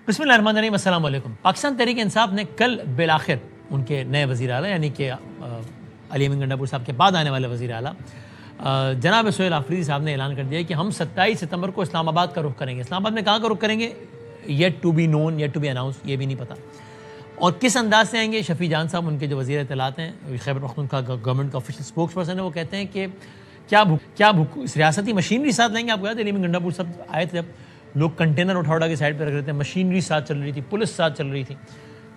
بسم اللہ الرحمن الرحیم. السلام علیکم. پاکستان تحریک انصاف نے کل بالآخر ان کے نئے وزیر اعلیٰ یعنی کہ علی امین گنڈا پور صاحب کے بعد آنے والے وزیر اعلیٰ جناب سہیل آفریدی صاحب نے اعلان کر دیا کہ ہم 27 ستمبر کو اسلام آباد کا رخ کریں گے. اسلام آباد میں کہاں کا رخ کریں گے؟ Yet to be known, yet to be announce, یہ بھی نہیں پتہ. اور کس انداز سے آئیں گے؟ شفیع جان صاحب ان کے جو وزیر اطلاعات ہیں، خیبر پختونخوا کا گورنمنٹ کا آفیشیل اسپوکس پرسن ہے، وہ کہتے ہیں کہ کیا ریاستی مشینری ساتھ لیں گے. آپ کو یاد ہے علی امین گنڈا پور صاحب آئے تھے، جب لوگ کنٹینر اٹھا کے سائڈ پہ رکھ رہے تھے، مشینری ساتھ چل رہی تھی، پولیس ساتھ چل رہی تھی.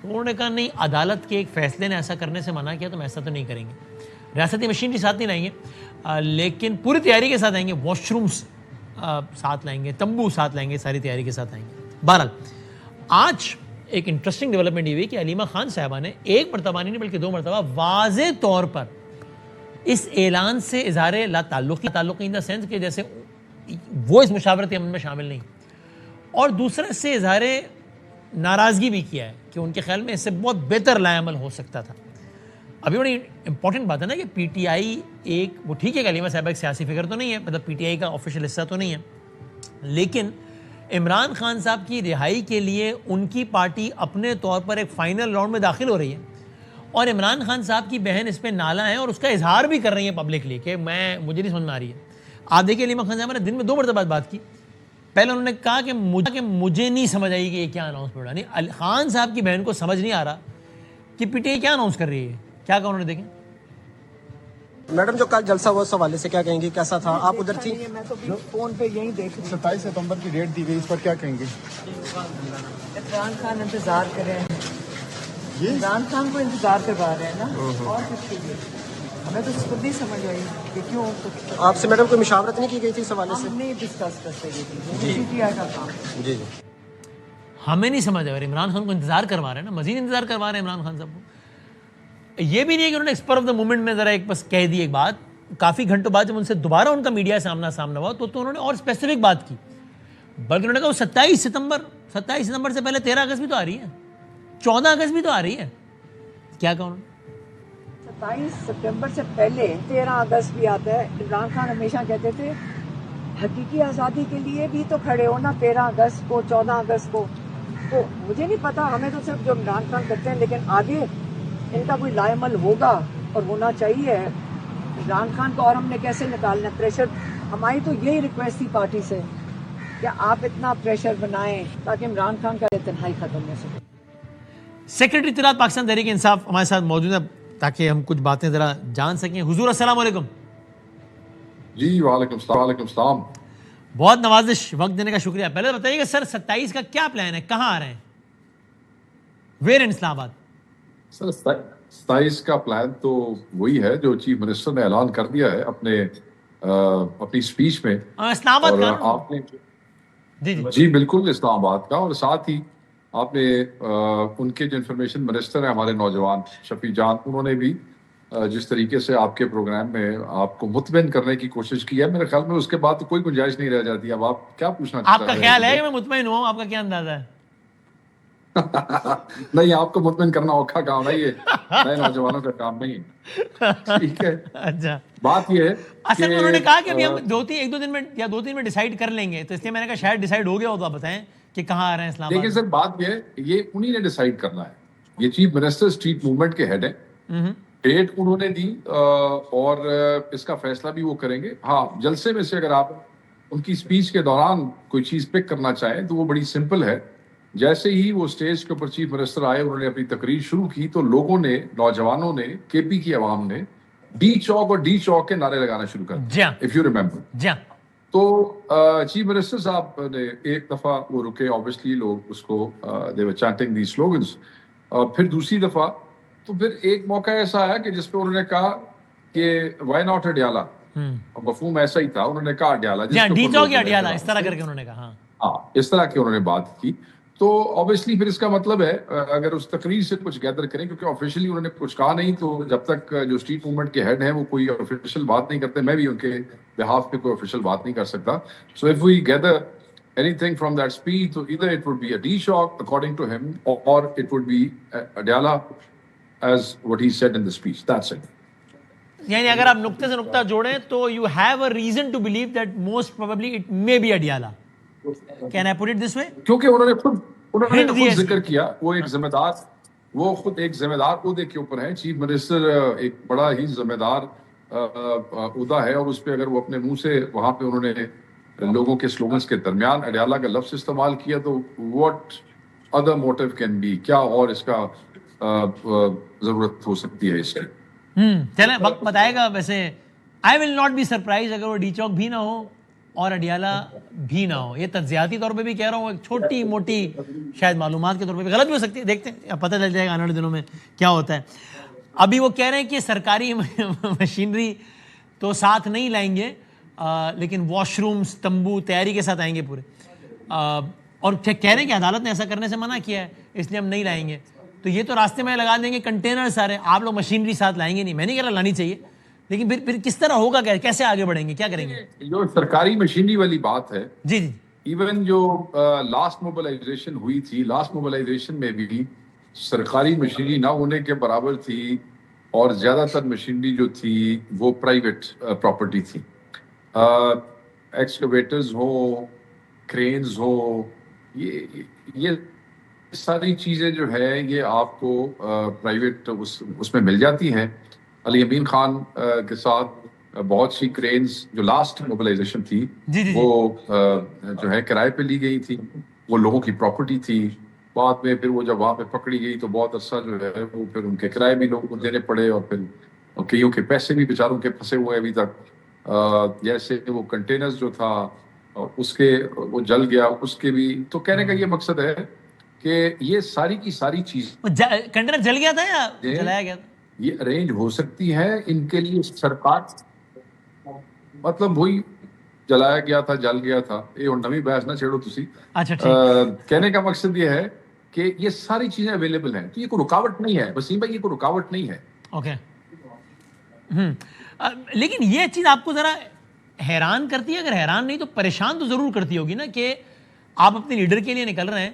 تو انہوں نے کہا نہیں، عدالت کے ایک فیصلے نے ایسا کرنے سے منع کیا تو ہم ایسا تو نہیں کریں گے. ریاستی مشینری ساتھ نہیں لائیں گے، لیکن پوری تیاری کے ساتھ آئیں گے. واش رومس ساتھ لائیں گے، تمبو ساتھ لائیں گے، ساری تیاری کے ساتھ آئیں گے. بہرحال آج ایک انٹرسٹنگ ڈیولپمنٹ یہ ہوئی کہ علیمہ خان صاحبہ نے ایک مرتبہ نہیں بلکہ 2 مرتبہ واضح طور پر اس اعلان سے اظہار لا تعلقی ان دا سینس کہ جیسے وہ اس مشاورتی عمل میں شامل نہیں، اور دوسرا اس سے اظہار ناراضگی بھی کیا ہے کہ ان کے خیال میں اس سے بہت بہتر لائے عمل ہو سکتا تھا. ابھی بڑی امپورٹنٹ بات ہے نا کہ پی ٹی آئی ایک، وہ ٹھیک ہے کہ علیمہ صاحبہ ایک سیاسی فگر تو نہیں ہے، مطلب پی ٹی آئی کا آفیشیل حصہ تو نہیں ہے، لیکن عمران خان صاحب کی رہائی کے لیے ان کی پارٹی اپنے طور پر ایک فائنل راؤنڈ میں داخل ہو رہی ہے، اور عمران خان صاحب کی بہن اس پہ نالا ہے اور اس کا اظہار بھی کر رہی ہے پبلکلی کہ مجھے نہیں سمجھ میں آ رہی ہے. آپ دیکھیے علیمہ خان صاحب نے دن میں 2 مرتبہ بات کی. پہلے انہوں نے کہا کہ مجھے نہیں سمجھ آئی کہ یہ کیا اناؤنسمنٹ ہے. نہیں، خان صاحب کی بہن کو سمجھ نہیں آ رہا کہ پی ٹی آئی کیا اناؤنس کر رہی ہے. کیا کہا انہوں نے؟ دیکھیں میڈم جو کل جلسہ ہوا اس حوالے سے کیا کہیں گے، کیسا تھا؟ آپ ادھر تھی؟ میں تو فون پہ یہی دیکھ رہی ہوں. 27 ستمبر کی ڈیٹ دی گئی، اس پر کیا کہیں گے؟ عمران خان انتظار کر رہے ہیں، عمران خان کو انتظار کروا رہے ہیں نا، اور کچھ بھی ہمیں تو خود نہیں سمجھ آئی کہ کیوں. آپ سے میڈم کوئی مشاورت نہیں کی گئی تھی اس حوالے سے؟ ہم نہیں ڈسکس کرتے یہ چیزیں، پی ٹی آئی کا کام. جی ہمیں نہیں سمجھ آ رہا. عمران خان کو انتظار کروا رہے ہیں نا، مزید انتظار کروا رہے ہیں عمران خان صاحب کو. یہ بھی نہیں ہے کہ انہوں نے اسپر آف دا مومنٹ میں ذرا ایک بس کہہ دی ایک بات. کافی گھنٹوں بعد جب ان سے دوبارہ ان کا میڈیا سامنا ہوا تو انہوں نے اور اسپیسیفک بات کی، بلکہ انہوں نے کہا وہ 27 ستمبر سے پہلے 13 اگست بھی تو آ رہی ہے، 14 اگست بھی تو آ رہی ہے. کیا کہا انہوں نے؟ 27 ستمبر سے پہلے 13 اگست بھی آتا ہے. عمران خان ہمیشہ کہتے تھے حقیقی آزادی کے لیے بھی تو کھڑے ہو نا 13 اگست کو، 14 اگست کو. تو مجھے نہیں پتا، ہمیں تو صرف جو عمران خان کرتے ہیں، لیکن آگے ان کا کوئی لائے عمل ہوگا اور ہونا چاہیے. عمران خان کو اور ہم نے کیسے نکالنا پریشر؟ ہماری تو یہی ریکویسٹ تھی پارٹی سے کہ آپ اتنا پریشر بنائیں تاکہ عمران خان کا تنہائی ختم ہو سکے. سیکرٹری اطلاعات پاکستان تحریک انصاف ہمارے ساتھ موجود ہے تاکہ ہم کچھ باتیں ذرا جان سکیں. حضور السلام علیکم. جی وعلیکم السلام. بہت نوازش، وقت دینے کا شکریہ. پہلے بتائیے کہ سر 27 کا کیا پلان ہے، کہاں آ رہے ہیں؟ ویر ان اسلام آباد؟ سر 27 کا پلان تو وہی ہے جو چیف منسٹر نے اعلان کر دیا ہے اپنی اسپیچ میں. اسلام آباد کا آپ نے جی بالکل اسلام آباد کا، اور ساتھ ہی آپ نے ان کے جو انفارمیشن منسٹر ہیں ہمارے نوجوان شفیع جان، انہوں نے بھی جس طریقے سے آپ کے پروگرام میں آپ کو مطمئن کرنے کی کوشش کی ہے، میرے خیال میں اس کے بعد تو کوئی گنجائش نہیں رہ جاتی. اب آپ کیا پوچھنا چاہتے ہیں؟ آپ کا خیال ہے کہ میں مطمئن ہوں؟ آپ کا کیا اندازہ ہے؟ نہیں، آپ کو مطمئن کرنا اوکھا کام ہے، یہ نئے نوجوانوں کا کام نہیں. ٹھیک ہے. اچھا، بات یہ ہے اصل میں انہوں نے کہا کہ ابھی ہم 2-3 دن میں یا 2-3 میں ڈیسائیڈ کر لیں گے، تو اس لیے میں نے کہا شاید ڈیسائیڈ ہو گیا ہو تو آپ بتائیں کہ کہاں آ رہے ہیں اسلام آباد. دیکھیں سر، بات یہ ہے، یہ انہی نے ڈیسائیڈ کرنا ہے. یہ چیف منسٹر اسٹریٹ موومنٹ کے ہیڈ ہیں، ڈیٹ انہوں نے دی اور اس کا فیصلہ بھی وہ کریں گے. ہاں، جلسے میں سے اگر آپ ان کی اسپیچ کے دوران کوئی چیز پک کرنا چاہیں تو وہ بڑی سمپل ہے. جیسے ہی وہ اسٹیج کے اوپر چیف منسٹر آئے، انہوں نے اپنی تقریر شروع کی تو لوگوں نے، نوجوانوں نے، کے پی کی عوام نے ڈی چوک اور ڈی چوک کے نعرے لگانا شروع کر دیا. If you remember. تو چیف منسٹر صاحب نے ایک دفعہ وہ رکے، obviously لوگ اس کو they were chanting these slogans. پھر دوسری دفعہ تو پھر ایک موقع ایسا آیا کہ جس پہ انہوں نے کہا کہ why not اڈیالہ. مفہوم ایسا ہی تھا، انہوں نے کہا اڈیالہ، ڈی چوک یا اڈیالہ اس طرح کر کے انہوں نے کہا. ہاں، اس طرح کی انہوں نے بات کی. تو obviously پھر اس کا مطلب ہے اگر اس تقریر سے کچھ گیدر کریں، کیونکہ آفیشلی انہوں نے کچھ کہا نہیں، تو جب تک جو اسٹریٹ موومنٹ کے ہیڈ ہیں وہ کوئی آفیشیل بات نہیں کرتے، میں بھی ان کے بہاف پہ کوئی آفیشیل بات نہیں کر سکتا. So if we gather anything from that speech, so either it would be a D-Shock according to him, or it would be Adiala as what he said in the speech. That's it. یعنی اگر آپ نقطے سے نقطہ جوڑیں تو you have a reason to believe that most probably it may be Adiala. Can I put it this way? کیونکہ انہوں نے خود انہوں نے ہنٹ دیا خود ذکر کیا وہ خود ایک ذمہ دار عہدے کے اوپر ہیں. چیف منسٹر ایک بڑا ہی ذمہ دار عہدہ ہے, اور اس پہ اگر وہ اپنے منہ سے وہاں پہ انہوں نے لوگوں کے سلوگنس کے درمیان اڈیالہ کا لفظ استعمال کیا, تو what other motive can be, کیا اور اس کا ضرورت ہو سکتی ہے اس کی. چلیں وقت بتائے گا. ویسے آئی ول ناٹ بی سرپرائز اگر وہ ڈی چوک بھی نہ ہو اور اڈیالہ بھی نہ ہو. یہ تجزیاتی طور پہ بھی کہہ رہا ہوں, ایک چھوٹی موٹی شاید معلومات کے طور پہ بھی غلط بھی ہو سکتی ہے, دیکھتے ہیں پتہ چل جائے گا آنے والے دنوں میں کیا ہوتا ہے. ابھی وہ کہہ رہے ہیں کہ سرکاری مشینری تو ساتھ نہیں لائیں گے, لیکن واش رومز تمبو تیاری کے ساتھ آئیں گے پورے, اور کہہ رہے ہیں کہ عدالت نے ایسا کرنے سے منع کیا ہے اس لیے ہم نہیں لائیں گے. تو یہ تو راستے میں لگا دیں گے کنٹینر سارے, آپ لوگ مشینری ساتھ لائیں گے نہیں. میں نہیں کہہ رہا لانی چاہیے, لیکن پھر کس طرح ہوگا, کیسے آگے بڑھیں گے, کیا کریں گے؟ جو سرکاری مشینری والی بات ہے, جی جی ایون جو لاسٹ موبلائزیشن ہوئی تھی, لاسٹ موبلائزیشن میں بھی سرکاری مشینری نہ ہونے کے برابر تھی, اور زیادہ تر مشینری جو تھی وہ پرائیویٹ پراپرٹی تھی. ایکسکیویٹرز ہو, کرینز ہو, یہ ساری چیزیں جو ہے یہ آپ کو پرائیویٹ اس میں مل جاتی ہیں. علی امین خان کے ساتھ بہت سی کرینز جو لاسٹ موبلائزیشن تھی وہ جو ہے کرائے پہ لی گئی تھی, وہ لوگوں کی پراپرٹی تھی. بعد میں پھر وہ جب وہاں پہ پکڑی گئی تو بہت عرصہ جو ہے وہ پھر ان کے کرائے بھی لوگوں کو دینے پڑے, اور پھر کئیوں کے پیسے بھی بیچاروں کے پھنسے ہوئے ابھی تک. جیسے وہ کنٹینرز جو تھا اس کے وہ جل گیا, اس کے بھی. تو کہنے کا یہ مقصد ہے کہ یہ ساری کی ساری چیز کنٹینر جل گیا تھا یا جلایا گیا تھا, یہ ارینج ہو سکتی ہے ان کے لیے. سرکار مطلب وہی جلایا گیا تھا, جل گیا تھا, یہ نئی بحث نہ چھیڑو تسی. اچھا ٹھیک. کہ کا مقصد یہ ہے کہ یہ ساری چیزیں اویلیبل ہیں, تو یہ کوئی رکاوٹ نہیں ہے وسیم بھائی, یہ کوئی رکاوٹ نہیں ہے. اوکے. لیکن یہ چیز آپ کو ذرا حیران کرتی ہے, اگر حیران نہیں تو پریشان تو ضرور کرتی ہوگی نا, کہ آپ اپنے لیڈر کے لیے نکل رہے ہیں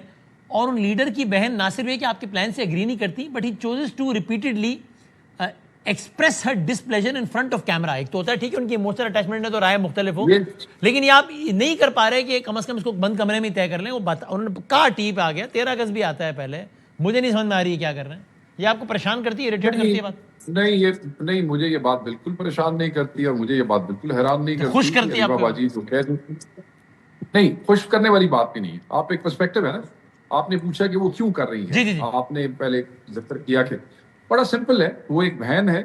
اور ان لیڈر کی بہن نہ صرف یہ کہ آپ کے پلان سے اگری نہیں کرتی, but she chooses to repeatedly express her displeasure in front of camera. ایک تو ہوتا ہے ٹھیک ہے ان کی ایموشنل اٹیچمنٹ ہے تو رائے مختلف ہو, لیکن یہ آپ نہیں کر پا رہے کہ کم از کم اس کو بند کمرے میں طے کر لیں. وہ انہوں نے کہا ٹی پہ آ گیا, 13 اگست بھی آتا ہے پہلے, مجھے نہیں سمجھ میں آ رہی ہے کیا کر رہے ہیں. یہ آپ کو پریشان کرتی ہے, اریٹیٹ کرتی ہے بات؟ نہیں, مجھے یہ بات بالکل پریشان نہیں کرتی, اور مجھے یہ بات بالکل حیران نہیں کرتی. خوش کرتی ہے آپ کو؟ نہیں, خوش کرنے والی بات بھی نہیں. آپ ایک پرسپیکٹو ہے نا, آپ نے پوچھا کہ وہ کیوں کر رہی ہے. آپ نے پہلے ذکر کیا کہ بڑا سمپل ہے, وہ ایک بہن ہے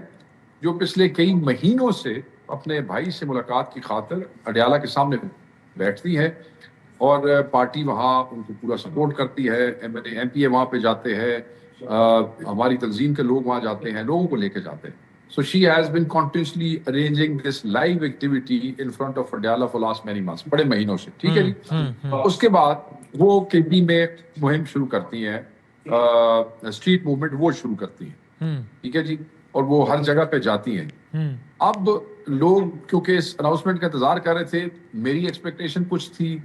جو پچھلے کئی مہینوں سے اپنے بھائی سے ملاقات کی خاطر اڈیالہ کے سامنے بیٹھتی ہے, اور پارٹی وہاں ان کو پورا سپورٹ کرتی ہے. ایم پی اے وہاں پہ جاتے ہیں, ہماری تنظیم کے لوگ وہاں جاتے ہیں, لوگوں کو لے کے جاتے ہیں. So she has been continuously arranging this live activity in front of Adyala for last many months, بڑے مہینوں سے. ٹھیک ہے جی. اس کے بعد وہ کے پی میں مہم شروع کرتی ہیں, اسٹریٹ موومنٹ وہ شروع کرتی ہیں. ٹھیک ہے جی, اور وہ ہر جگہ پہ جاتی ہیں. اب لوگ کیونکہ اس اناؤنسمنٹ کا انتظار کر رہے تھے, میری ایکسپیکٹیشن کچھ تھی,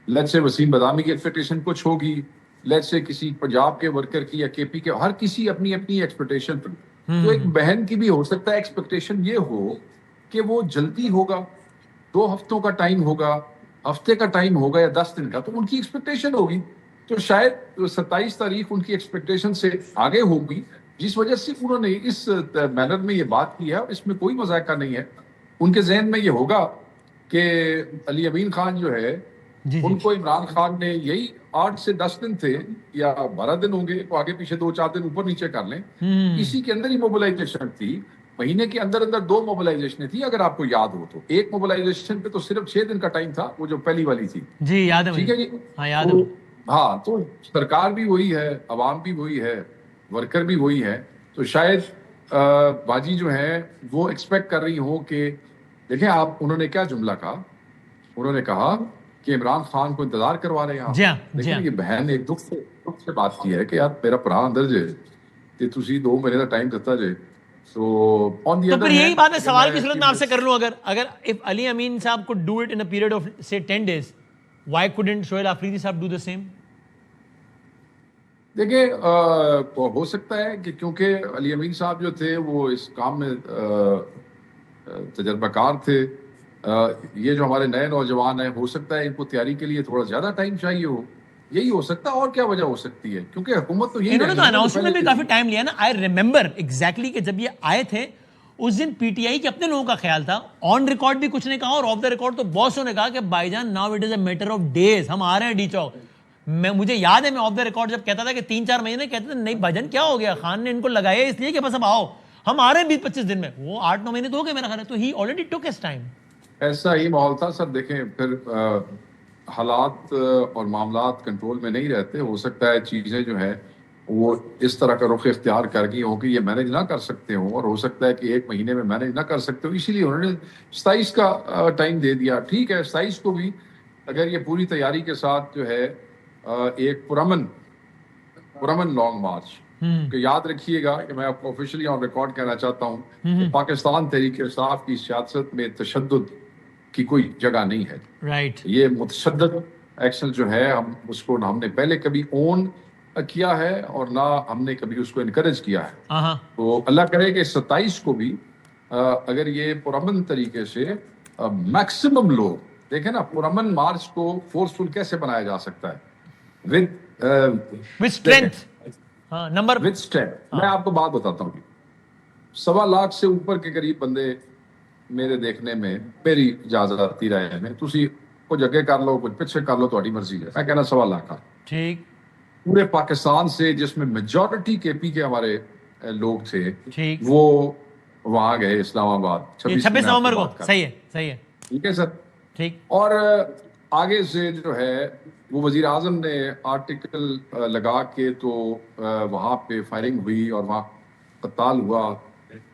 لیٹس سے وسیم بدامی کی ایکسپیکٹیشن کچھ ہوگی, لیٹس سے کسی پنجاب کے ورکر کی یا کے پی کے, ہر کسی اپنی اپنی ایکسپیکٹیشن. تو ایک بہن کی بھی ہو سکتا ہے ایکسپیکٹیشن یہ ہو کہ وہ جلدی ہوگا, 2 ہفتوں کا ٹائم ہوگا, ہفتے کا ٹائم ہوگا یا 10 دن کا, تو ان کی ایکسپیکٹیشن ہوگی. تو شاید 27 تاریخ ان کی ایکسپیکٹیشن سے آگے ہوگی, جس وجہ سے انہوں نے اس مینر میں یہ بات کی ہے. اس میں کوئی مذاکرہ نہیں ہے. ان کے ذہن میں یہ ہوگا کہ علی امین خان جو ہے ان کو عمران خان نے یہی 8 سے 10 دن تھے یا 12 دن ہوں گے, تو آگے پیچھے 2-4 دن اوپر نیچے کر لیں, اسی کے اندر ہی موبلائزیشن تھی. مہینے کے اندر 2 موبلائزیشنیں تھی اگر آپ کو یاد ہو تو. ایک موبلائزیشن پہ تو صرف 6 دن کا ٹائم تھا, وہ جو پہلی والی تھی. جی یاد ہے. ٹھیک ہے جی, ہاں یاد ہے. ہاں, تو سرکار بھی وہی ہے, عوام بھی وہی ہے, ورکر بھی وہی ہے. تو شاید باجی جو ہے وہ ایکسپیکٹ کر رہی ہو کہ دیکھیں آپ, انہوں نے کیا جملہ کہا, انہوں نے کہا کہ عمران خان کو انتظار کروا رہے ہیں آپ. لیکن یہ بہن نے ایک دکھ سے بات کی ہے کہ یار میرا پرا اندر جے تے تسی 2 مہینے کا ٹائم دیتا جے. تو پھر یہی بات ہے, سوال کی صورت میں آپ سے کر لوں, اگر if علی امین صاحب could do it in a period of say 10 days, why couldn't شعیل Afridi صاحب do the same? دیکھیں ہو سکتا ہے کہ کیونکہ علی امین صاحب جو تھے وہ اس کام میں تجربہ کار تھے. یہ جو ہمارے نئے نوجوان ہیں, ہو سکتا ہے ان کو تیاری کے لیے تھوڑا زیادہ ٹائم چاہیے ہو. یہی ہو سکتا ہے. اور کیا وجہ ہو سکتی ہے؟ کیونکہ حکومت تو یہی انہوں نے تو اناؤنسمنٹ میں بھی کافی ٹائم لیا نا. آئی ریمبر ایگزیکٹلی کہ جب یہ آئے تھے اس دن پی ٹی آئی کے اپنے لوگوں کا خیال تھا, آن ریکارڈ بھی کچھ نے کہا اور آف دا ریکارڈ تو باسوں نے کہا کہ بھائی جان now it is a matter of days, ہم آ رہے ہیں ڈی چوک. مجھے یاد ہے میں آف دا ریکارڈ جب کہتا تھا کہ 3-4 مہینے کہتے تھے نہیں بھائی جان کیا ہو گیا, خان نے ان کو لگایا اس لیے کہ بس اب آؤ, ہم آ رہے ہیں 20-25 دن میں. وہ 8-9 مہینے تو ہو گئے میرا خیال ہے. تو ہی آلریڈی ٹک ہز ٹائم. ایسا ہی ماحول تھا سر. دیکھیں پھر حالات اور معاملات کنٹرول میں نہیں رہتے. ہو سکتا ہے چیزیں جو ہیں وہ اس طرح کا رخ اختیار کر گئی ہوں کہ یہ مینیج نہ کر سکتے ہوں, اور ہو سکتا ہے کہ 1 مہینے میں مینیج نہ کر سکتے ہوں, اسی لیے انہوں نے 27 کا ٹائم دے دیا. ٹھیک ہے, 27 کو بھی اگر یہ پوری تیاری کے ساتھ جو ہے ایک پرامن لانگ مارچ, کہ یاد رکھیے گا کہ میں آپ کو آفیشلی آن ریکارڈ کہنا چاہتا ہوں کہ پاکستان تحریک انصاف کی سیاست میں تشدد کی کوئی جگہ نہیں ہے. رائٹ. یہ متشدد ایکشن جو ہے ہم نے پہلے کبھی اون کیا ہے اور نہ ہم نے کبھی اس کو انکریج کیا ہے. تو اللہ کرے کہ 27 کو بھی اگر یہ پرامن طریقے سے میکسیمم لوگ دیکھیں نا, پرامن مارچ کو فورسفل کیسے بنایا جا سکتا ہے with strength. Number with strength. میں آپ کو بات بتاتا ہوں, 1.25 لاکھ سے اوپر کے قریب بندے میرے دیکھنے میں, میری اجازت آتی رہے میں, تسی کچھ اگے کر لو کچھ پیچھے کر لو, تہاڈی مرضی ہے. میں کہنا 1.25 لاکھ کا ٹھیک پورے پاکستان سے, جس میں میجورٹی کے پی کے ہمارے لوگ تھے, ٹھیک وہ وہاں گئے اسلام آباد 26 نومبر کو. صحیح ہے ٹھیک ہے سر. ٹھیک. اور آگے سے جو ہے وہ وزیر اعظم نے آرٹیکل لگا کے تو وہاں پہ فائرنگ ہوئی اور وہاں قتال ہوا,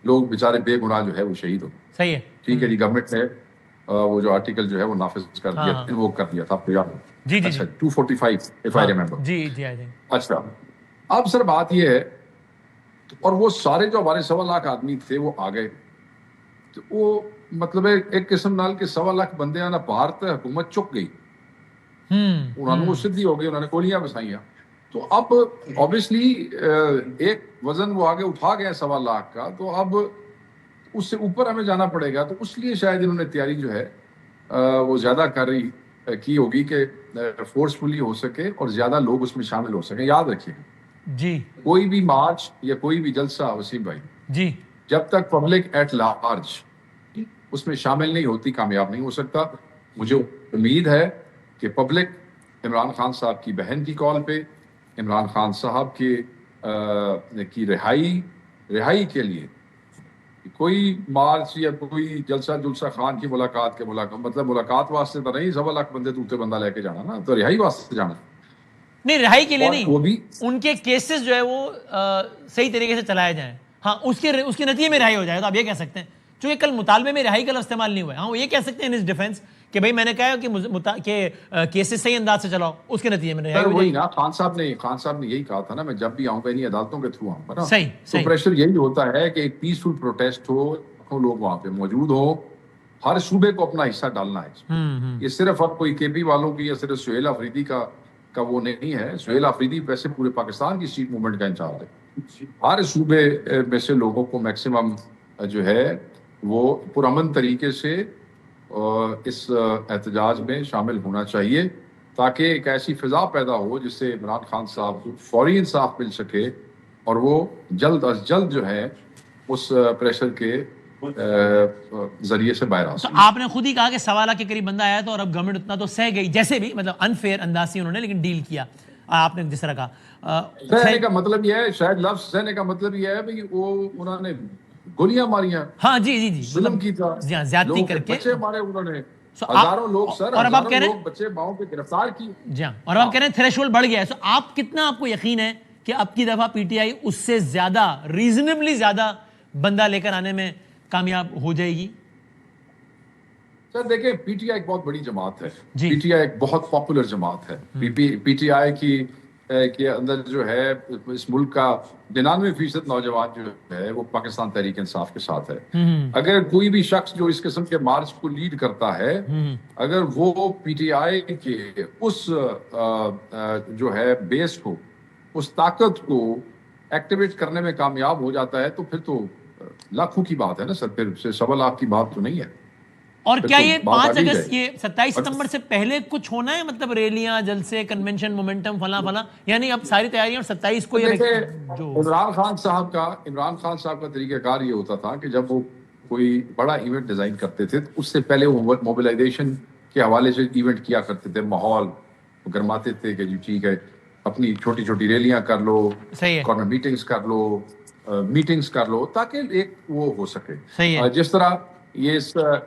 لوگ بیچارے بے گناہ جو ہے وہ شہید ہو. صحیح ہے. ٹھیک ہے جی, گورنمنٹ نے وہ جو آرٹیکل جو ہے وہ نافذ کر دیا, وہ کر دیا تھا, آپ کو یاد ہے؟ جی 245 if I remember. جی آئی تھنک. اچھا, اب سر بات یہ ہے, اور وہ سارے جو ہمارے 1.25 لاکھ آدمی تھے وہ آ گئے, تو وہ مطلب ایک قسم نال کہ 1.25 لاکھ بندے آنا بھارت حکومت چک گئی, انہوں نے وہ سدھی ہو گئی, انہوں نے گولیاں بسائیاں. تو اب obviously ایک وزن وہ آگے اٹھا گیا 1.25 لاکھ کا, تو اب اس سے اوپر ہمیں جانا پڑے گا. تو اس لیے شاید انہوں نے تیاری جو ہے وہ زیادہ کی ہوگی کہ فورسفلی ہو سکے اور زیادہ لوگ اس میں شامل ہو سکیں. یاد رکھیے جی, کوئی بھی مارچ یا کوئی بھی جلسہ وسیم بھائی, جی جب تک پبلک ایٹ لارج اس میں شامل نہیں ہوتی, کامیاب نہیں ہو سکتا. مجھے امید ہے کہ پبلک عمران خان صاحب کی بہن کی کال پہ, عمران خان صاحب کی رہائی کے لیے کوئی مارچ یا کوئی جلسہ خان کی ملاقات مطلب ملاقات واسطے تو نہیں, 1.25 لاکھ بندے تو بندہ لے کے جانا نا, تو رہائی واسطے جانا نہیں, رہائی کے لیے نہیں, وہ بھی ان کے کیسز جو ہے وہ صحیح طریقے سے چلائے جائیں. ہاں, اس کے نتیجے میں رہائی ہو جائے. تو آپ یہ کہہ سکتے ہیں, چونکہ کل مطالبے میں رہائی کا لفظ استعمال نہیں ہوا ہے, ہاں وہ یہ کہہ سکتے ہیں ان ڈیفینس کہ بھائی میں نے کہا کہ کیسز صحیح انداز سے چلاؤ, اس کے نتیجے میں رہائی ہو جائے. نا خان صاحب نے یہی کہا تھا نا, میں جب بھی آؤں گا انہیں عدالتوں کے تھرو آؤں گا نا. صحیح. تو پریشر یہی ہوتا ہے کہ ایک پیسفل پروٹیسٹ ہو, لوگ وہاں پہ موجود ہو, ہر صوبے کو اپنا حصہ ڈالنا ہے. یہ صرف اب کوئی کے پی والوں کی یا صرف سہیل آفریدی کا وہ نہیں ہے. سہیل آفریدی ویسے پورے پاکستان کی اسٹریٹ موومنٹ کا انچارج ہے. ہر صوبے میں سے لوگوں کو میکسیمم جو ہے وہ پرامن طریقے سے اس احتجاج میں شامل ہونا چاہیے, تاکہ ایک ایسی فضا پیدا ہو جس سے عمران خان صاحب کو فوری انصاف مل سکے اور وہ جلد از جلد جو ہے اس پریشر کے ذریعے سے باہر آ سکے. تو آپ نے خود ہی کہا کہ 1.25 لاکھ کے قریب بندہ آیا تھا اور اب گورنمنٹ اتنا تو سہ گئی, جیسے بھی مطلب انفیئر انداز سے انہوں نے لیکن ڈیل کیا. آپ نے جس طرح کہا سہنے کا مطلب یہ ہے, شاید لفظ سہنے کا مطلب یہ ہے کہ وہ انہوں نے گولیاں ماریاں, ہاں جی ظلم کی تھا, زیادتی کر کے بچے مارے انہوں نے, ہزاروں لوگ سر, اور اب آپ کہہ رہے ہیں بچے ماؤں پہ گرفتار کی. جی ہاں, اور اب آپ کہہ رہے ہیں تھریش ہولڈ بڑھ گیا ہے. تو آپ کتنا آپ کو یقین ہے کہ اب کی دفعہ پی ٹی آئی اس سے زیادہ ریزنیبلی زیادہ بندہ لے کر آنے میں کامیاب ہو جائے گی؟ سر دیکھیں, پی ٹی آئی ایک بہت بڑی جماعت ہے, پی ٹی آئی ایک بہت پاپولر جماعت ہے. پی ٹی آئی کے اندر جو ہے اس ملک کا 99% نوجوان جو ہے وہ پاکستان تحریک انصاف کے ساتھ ہے. اگر کوئی بھی شخص جو اس قسم کے مارچ کو لیڈ کرتا ہے, اگر وہ پی ٹی آئی کے اس جو ہے بیس کو, اس طاقت کو ایکٹیویٹ کرنے میں کامیاب ہو جاتا ہے, تو پھر تو لاکھوں کی بات ہے نا سر, پھر 1.25 لاکھ کی بات تو نہیں ہے. اور کیا یہ بات 5 آگے اگست جائے. یہ 27 ستمبر سے پہلے کچھ ہونا ہے, مطلب ریلیاں, جلسے, کنونشن, مومنٹم, فلاں فلاں, یعنی اب ساری تیاریاں اور 27 کو یہ جو عمران خان صاحب کا طریقہ کار یہ ہوتا تھا کہ جب وہ کوئی بڑا ایونٹ ڈیزائن کرتے تھے تو اس سے پہلے وہ موبلائزیشن کے حوالے سے ایونٹ کیا کرتے تھے, ماحول گرماتے تھے کہ جی ٹھیک ہے اپنی چھوٹی چھوٹی ریلیاں کر لو, صحیح ہے, کارنر میٹنگز کر لو, میٹنگز کر لو, تاکہ ایک وہ ہو سکے. صحیح ہے, جس طرح یہ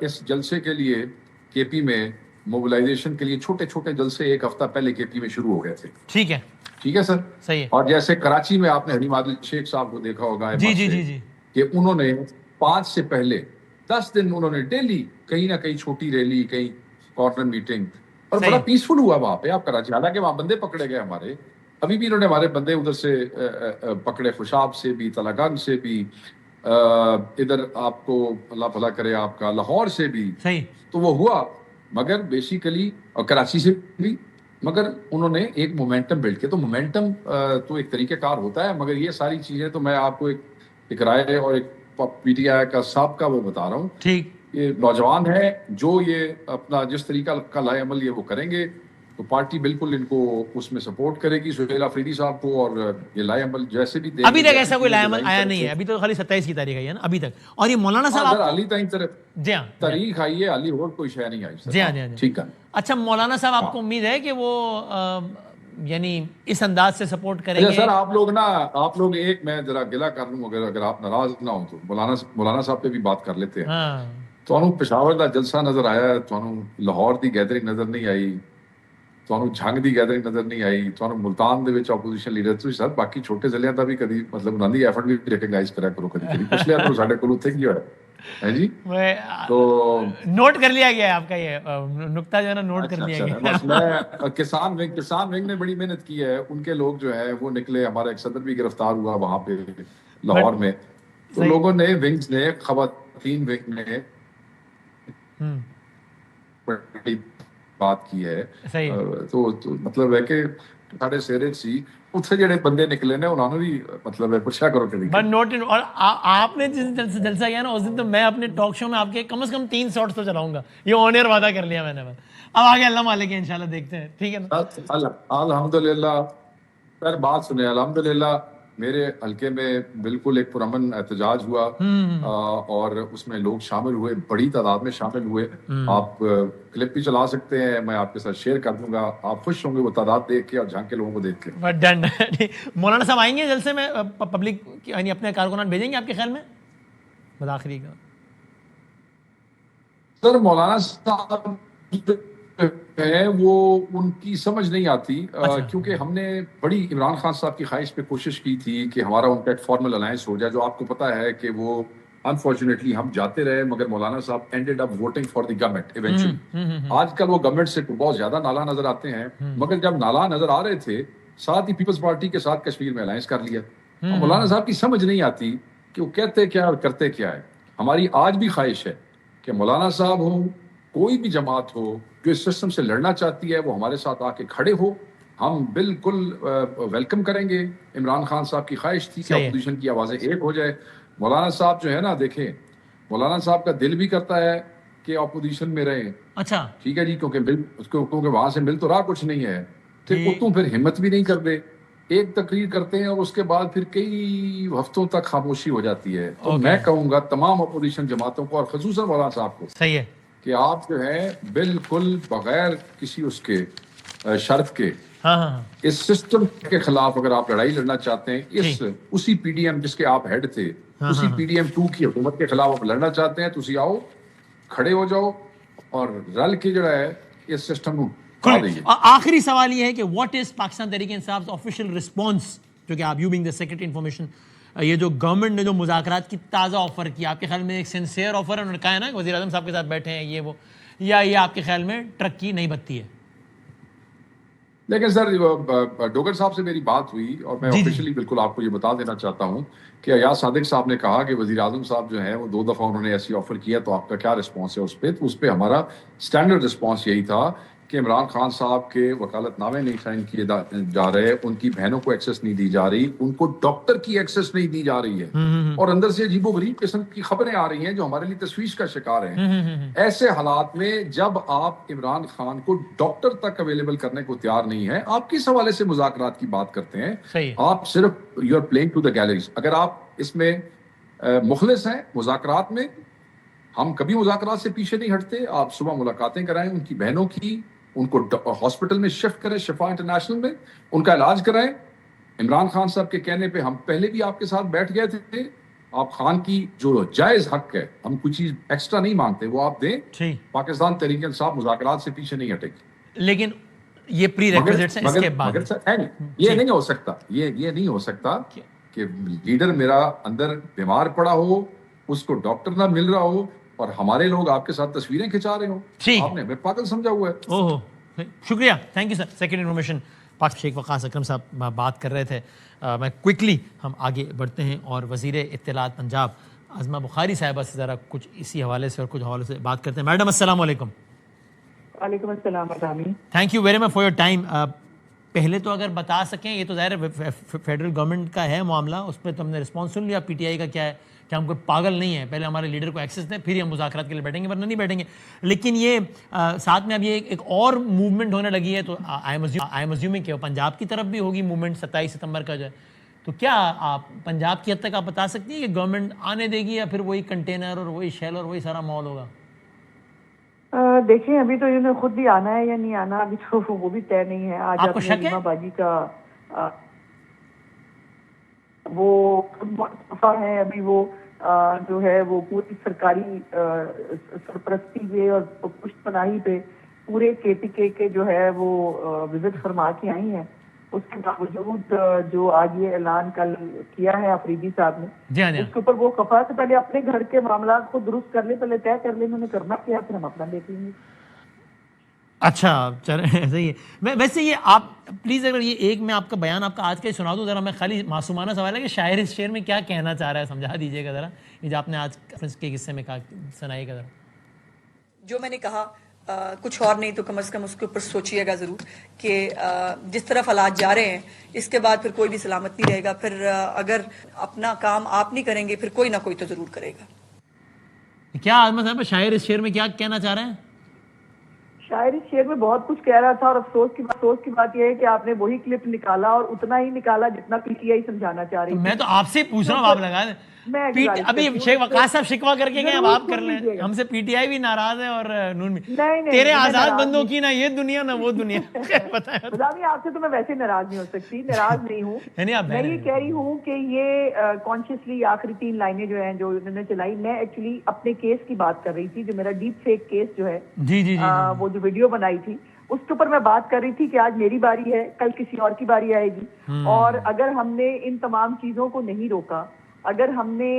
اس جلسے کے لیے کے پی میں موبلائزیشن کے لیے چھوٹے چھوٹے جلسے ایک ہفتہ پہلے کے پی میں شروع ہو گئے تھے. ٹھیک ہے, ٹھیک ہے سر. صحیح ہے, اور جیسے کراچی میں آپ نے حلیم عادل شیخ صاحب کو دیکھا ہوگا جی جی جی جی, کہ انہوں نے 5 سے پہلے 10 دن انہوں نے ڈیلی کہیں نہ کہیں چھوٹی ریلی, کہیں کارنر میٹنگ, اور بڑا پیسفل ہوا وہاں پہ. آپ کراچی, حالانکہ وہاں بندے پکڑے گئے ہمارے, ابھی بھی انہوں نے ہمارے بندے ادھر سے پکڑے, خوشاب سے بھی, تلاگنگ سے بھی, ادھر آپ کو اللہ بھلا کرے آپ کا لاہور سے بھی, صحیح, تو وہ ہوا. مگر بیسیکلی اور کراچی سے بھی, مگر انہوں نے ایک مومنٹم بلڈ کیا. تو مومنٹم تو ایک طریقہ کار ہوتا ہے, مگر یہ ساری چیزیں تو میں آپ کو ایک رائے اور ایک پی ٹی آئی کا سابقہ وہ بتا رہا ہوں. ٹھیک, یہ نوجوان ہے جو یہ اپنا جس طریقہ کا لائے عمل یہ وہ کریں گے تو پارٹی بالکل ان کو اس میں سپورٹ کرے گی, سہیل آفریدی صاحب کو. اور یہ لائے عمل جیسے بھی ابھی تک ایسا کوئی لائے عمل آیا نہیں ہے, ابھی تو خالی 27 کی تاریخ ہے نا ابھی تک. اور یہ مولانا صاحب آپ علی تائیں طرف جی ہاں تاریخ آئی ہے, علی اور کوئی شے نہیں آئی. جی ہاں جی ہاں, ٹھیک ہے. اچھا مولانا صاحب آپ کو امید ہے کہ وہ یعنی اس انداز سے سپورٹ کریں گے؟ سر آپ لوگ ایک میں ذرا گلا کر لوں, اگر آپ ناراض نہ ہوں تو مولانا صاحب پہ بھی بات کر لیتے ہیں. ہاں, تو پشاور کا جلسہ نظر آیا, تو لاہور دی گیدرنگ نظر نہیں آئی, تو جھنگ دی گیدرنگ نظر نہیں آئی, تو ملتان دے وچ اپوزیشن لیڈر تو سر باقی چھوٹے ضلعوں دا بھی کدی مطلب انہاں دی ایفرٹ بھی ریکگنائز کرا کرو, کدی پوچھ لیا کرو ساڈے کول اوتھے کی ہویا ہے جی. تو نوٹ کر لیا گیا ہے آپ کا یہ نقطہ جو ہے نا, نوٹ کر لیا گیا. بس میں کسان ونگ نے بڑی محنت کی ہے, ان کے لوگ جو ہے وہ نکلے, ہمارا ایک صدر بھی گرفتار ہوا وہاں پہ لاہور میں, تو لوگوں نے ونگز نے, خواتین ونگ نے بڑی بات کی ہے. تو مطلب ہے کہ ساڑھے سیرے سی اتنے جڑے بندے نکلے نے انہوں نے بھی مطلب ہے پوچھا کرو کہ نوٹ. اور آپ نے جس جلسہ کیا نا اس دن تو میں اپنے ٹاک شو میں آپ کے کم از کم 3 شارٹس تو چلاؤں گا, یہ آن ایئر وعدہ کر لیا میں نے. اب آگے اللہ مالک ہے, انشاءاللہ دیکھتے ہیں. ٹھیک ہے نا, الحمدللہ. پھر بات سنیں, الحمدللہ میرے حلقے میں بالکل ایک پرامن احتجاج ہوا, اور اس میں لوگ شامل ہوئے, بڑی تعداد میں شامل ہوئے. آپ کلپ بھی چلا سکتے ہیں, میں آپ کے ساتھ شیئر کر دوں گا, آپ خوش ہوں گے وہ تعداد دیکھ کے اور جھانک کے لوگوں کو دیکھ کے. ڈن. مولانا صاحب آئیں گے جلسے میں, پبلک یعنی اپنے کارکنان بھیجیں گے آپ کے خیال میں بدآخری کا؟ سر مولانا صاحب ہے وہ ان کی سمجھ نہیں آتی, کیونکہ ہم نے بڑی عمران خان صاحب کی خواہش پہ کوشش کی تھی کہ ہمارا ان کا ایک فارمل الائنس ہو جائے, جو آپ کو پتا ہے کہ وہ انفارچونیٹلی ہم جاتے رہے, مگر مولانا صاحب ended up voting for the government eventually. آج کل وہ گورنمنٹ سے بہت زیادہ نالا نظر آتے ہیں, مگر جب نالا نظر آ رہے تھے ساتھ ہی پیپلز پارٹی کے ساتھ کشمیر میں الائنس کر لیا. مولانا صاحب کی سمجھ نہیں آتی کہ وہ کہتے کیا اور کرتے کیا ہے. ہماری آج بھی خواہش ہے کہ مولانا صاحب ہوں, کوئی بھی جماعت ہو جو اس سسٹم سے لڑنا چاہتی ہے, وہ ہمارے ساتھ آ کے کھڑے ہو, ہم بالکل ویلکم کریں گے. عمران خان صاحب کی خواہش تھی کہ اپوزیشن کی آوازیں ایک ہو جائے. مولانا صاحب جو ہے نا, دیکھیں مولانا صاحب کا دل بھی کرتا ہے کہ اپوزیشن میں رہیں. اچھا ٹھیک ہے جی, کیونکہ وہاں سے مل تو رہا کچھ نہیں ہے, تو پھر ہمت بھی نہیں کرتے, ایک تقریر کرتے ہیں اور اس کے بعد پھر کئی ہفتوں تک خاموشی ہو جاتی ہے. تو میں کہوں گا تمام اپوزیشن جماعتوں کو اور خصوصاً مولانا صاحب کو, صحیح ہے کہ آپ جو ہے بالکل بغیر کسی اس کے شرط کے اس سسٹم کے خلاف اگر آپ لڑائی لڑنا چاہتے ہیں, اسی پی ڈی ایم جس کے آپ ہیڈ تھے, اسی پی ڈی ایم 2 کی حکومت کے خلاف آپ لڑنا چاہتے ہیں, تو اسی آؤ, کھڑے ہو جاؤ اور رل کے جو ہے اس سسٹم کو کھا دیں. آخری سوال یہ ہے کہ what is Pakistan Tehreek Insaf official response, جو کہ آپ you being the secretary information, یہ جو گورنمنٹ نے جو مذاکرات کی تازہ آفر کیا, آپ کے خیال میں ایک سنسیئر آفر ہے؟ انہوں نے کہا ہے نا کہ وزیر اعظم صاحب کے ساتھ بیٹھے ہیں یہ وہ, یا یہ آپ کے خیال میں ٹرک کی نہیں بتی ہے؟ لیکن سر ڈوگر صاحب سے میری بات ہوئی اور میں آفیشلی بالکل آپ کو یہ بتا دینا چاہتا ہوں کہ ایاز صادق صاحب نے کہا کہ وزیر اعظم صاحب جو ہیں وہ 2 دفعہ انہوں نے ایسی آفر کیا, تو آپ کا کیا رسپانس ہے اس پہ؟ تو اس پہ ہمارا اسٹینڈرڈ رسپانس یہی تھا کہ عمران خان صاحب کے وکالت نامے نہیں سائن کیے جا رہے, ان کی بہنوں کو ایکسس نہیں دی جا رہی, ان کو ڈاکٹر کی ایکسس نہیں دی جا رہی ہے, اور اندر سے عجیب و غریب قسم کی خبریں آ رہی ہیں جو ہمارے لیے تشویش کا شکار ہیں. ایسے حالات میں جب آپ عمران خان کو ڈاکٹر تک اویلیبل کرنے کو تیار نہیں ہے, آپ کس حوالے سے مذاکرات کی بات کرتے ہیں؟ آپ صرف you are playing to the galleries. اگر آپ اس میں مخلص ہیں مذاکرات میں, ہم کبھی مذاکرات سے پیچھے نہیں ہٹتے. آپ صبح ملاقاتیں کرائیں ان کی بہنوں کی, ان کو ہاسپٹل میں شفٹ کریں, شفا انٹرنیشنل میں ان کا علاج کرائیں. عمران خان صاحب کے کہنے پہ ہم پہلے بھی آپ کے ساتھ بیٹھ گئے تھے. آپ خان کی جو جائز حق ہے, ہم کوئی چیز ایکسٹرا نہیں مانگتے, وہ آپ دیں. پاکستان تحریک انصاف مذاکرات سے پیچھے نہیں ہٹے گی. لیکن یہ پری ریکویزٹس ہیں, اس کے بعد یہ نہیں ہو سکتا, یہ نہیں ہو سکتا کہ لیڈر میرا اندر بیمار پڑا ہو, اس کو ڈاکٹر نہ مل رہا ہو, اور ہمارے لوگ آپ کے ساتھ تصویریں کھچا رہے ہوں. آپ نے ہمیں پاگل سمجھا ہوا ہے. اوہو, شکریہ, thank you sir. Second information پاک شیخ وقاص اکرم صاحب بات کر رہے تھے. میں کوئکلی ہم آگے بڑھتے ہیں اور وزیر اطلاعات پنجاب عظمہ بخاری صاحبہ سے ذرا کچھ اسی حوالے سے اور کچھ حوالے سے بات کرتے ہیں. میڈم السلام علیکم. وعلیکم السلام. Thank you very much for your time. پہلے تو اگر بتا سکیں, یہ تو ظاہر ہے فیڈرل گورنمنٹ کا ہے معاملہ, اس پہ تو ہم نے رسپانس سن لیا. پی ٹی آئی کا کیا ہے کہ ہم کوئی پاگل نہیں ہیں, پہلے ہمارے لیڈر کو ایکسس دیں پھر ہی ہم مذاکرات کے لیے بیٹھیں گے, ورنہ نہیں بیٹھیں گے. لیکن یہ ساتھ میں اب یہ ایک اور موومنٹ ہونے لگی ہے, تو آئی ایم ازیومنگ کہ پنجاب کی طرف بھی ہوگی موومنٹ 27 ستمبر کا جو ہے. تو کیا آپ پنجاب کی حد تک آپ بتا سکتی ہیں کہ گورنمنٹ آنے دے گی یا پھر وہی کنٹینر اور وہی شیل اور وہی سارا ماحول ہوگا؟ دیکھیں ابھی تو انہوں نے خود بھی آنا ہے یا نہیں آنا, ابھی تو وہ بھی طے نہیں ہے. آج آپ کو شک ہے؟ علامہ باجی کا وہ ہے, ابھی وہ جو ہے وہ پوری سرکاری سرپرستی پہ اور پشت پناہی پہ پورے کے پی کے جو ہے وہ وزٹ فرما کے آئی ہیں. اس کے باوجود جو آج یہ اعلان کل کیا ہے آفریدی صاحب نے, اس کے اوپر وہ خفا سے پہلے اپنے گھر کے معاملات کو درست کر لیں, پہلے طے کر لیں انہوں نے کرنا کیا, پھر ہم اپنا دیکھ لیں گے. اچھا چلیں, صحیح ہے. ویسے یہ آپ پلیز اگر یہ ایک میں آپ کا بیان آپ کا آج کا ہی سنا دوں ذرا. میں خالی معصومانہ سوال ہے کہ شاعر اس شعر میں کیا کہنا چاہ رہا ہے, سمجھا دیجیے گا ذرا, یہ جو آپ نے آج کے قصے میں کہا, سنائیے گا ذرا. جو میں نے کہا کچھ اور نہیں تو کم از کم اس کے اوپر سوچیے گا ضرور کہ جس طرف حالات جا رہے ہیں اس کے بعد پھر کوئی بھی سلامت نہیں رہے گا. پھر اگر اپنا کام آپ نہیں کریں گے پھر کوئی نہ کوئی تو ضرور کرے گا. کیا احمد صاحب شاعر اس شعر میں کیا کہنا چاہ رہے ہیں؟ شاعر اس شعر میں بہت کچھ کہہ رہا تھا, اور افسوس کی بات یہ ہے کہ آپ نے وہی کلپ نکالا اور اتنا ہی نکالا جتنا پی ٹی آئی سمجھانا چاہ رہی. میں تو آپ سے پوچھ رہا ہوں, آپ لگا دیں. ابھی شیخ وقاص صاحب شکوا کر کے گئے, اب آپ کر لیں. ہم سے پی ٹی آئی بھی ناراض ہے اور نون بھی. تیرے آزاد بندوں کی نہ یہ دنیا نہ وہ دنیا. آپ سے تو میں ویسے ناراض نہیں ہو سکتی, ناراض نہیں ہوں. میں یہ کہہ رہی ہوں کہ یہ کانشیسلی آخری 3 لائنیں جو ہیں جو انہوں نے چلائی, میں ایکچولی اپنے کیس کی بات کر رہی تھی, جو میرا ڈیپ فیک کیس جو ہے, وہ جو ویڈیو بنائی تھی اس کے اوپر میں بات کر رہی تھی کہ آج میری باری ہے, کل کسی اور کی باری آئے گی. اور اگر ہم نے ان تمام چیزوں کو نہیں روکا, اگر ہم نے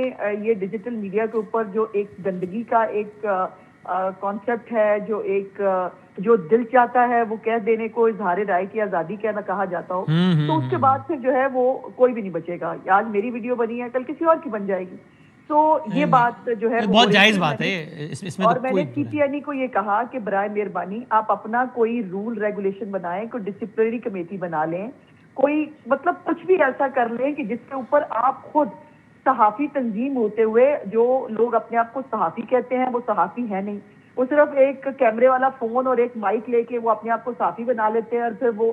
یہ ڈیجیٹل میڈیا کے اوپر جو ایک گندگی کا ایک کانسیپٹ ہے, جو دل چاہتا ہے وہ کہہ دینے کو اظہار رائے کی آزادی کہا جاتا ہو, تو اس کے بعد پھر جو ہے وہ کوئی بھی نہیں بچے گا. آج میری ویڈیو بنی ہے, کل کسی اور کی بن جائے گی. تو یہ بات جو ہے بہت جائز بات ہے. اور میں نے سی پی آئی کو یہ کہا کہ برائے مہربانی آپ اپنا کوئی رول ریگولیشن بنائیں, کوئی ڈسپلنری کمیٹی بنا لیں, کوئی مطلب کچھ بھی ایسا کر لیں کہ جس کے اوپر آپ خود صحافی تنظیم ہوتے ہوئے, جو لوگ اپنے آپ کو صحافی کہتے ہیں وہ صحافی ہے نہیں, وہ صرف ایک کیمرے والا فون اور ایک مائک لے کے وہ اپنے آپ کو صحافی بنا لیتے ہیں, اور پھر وہ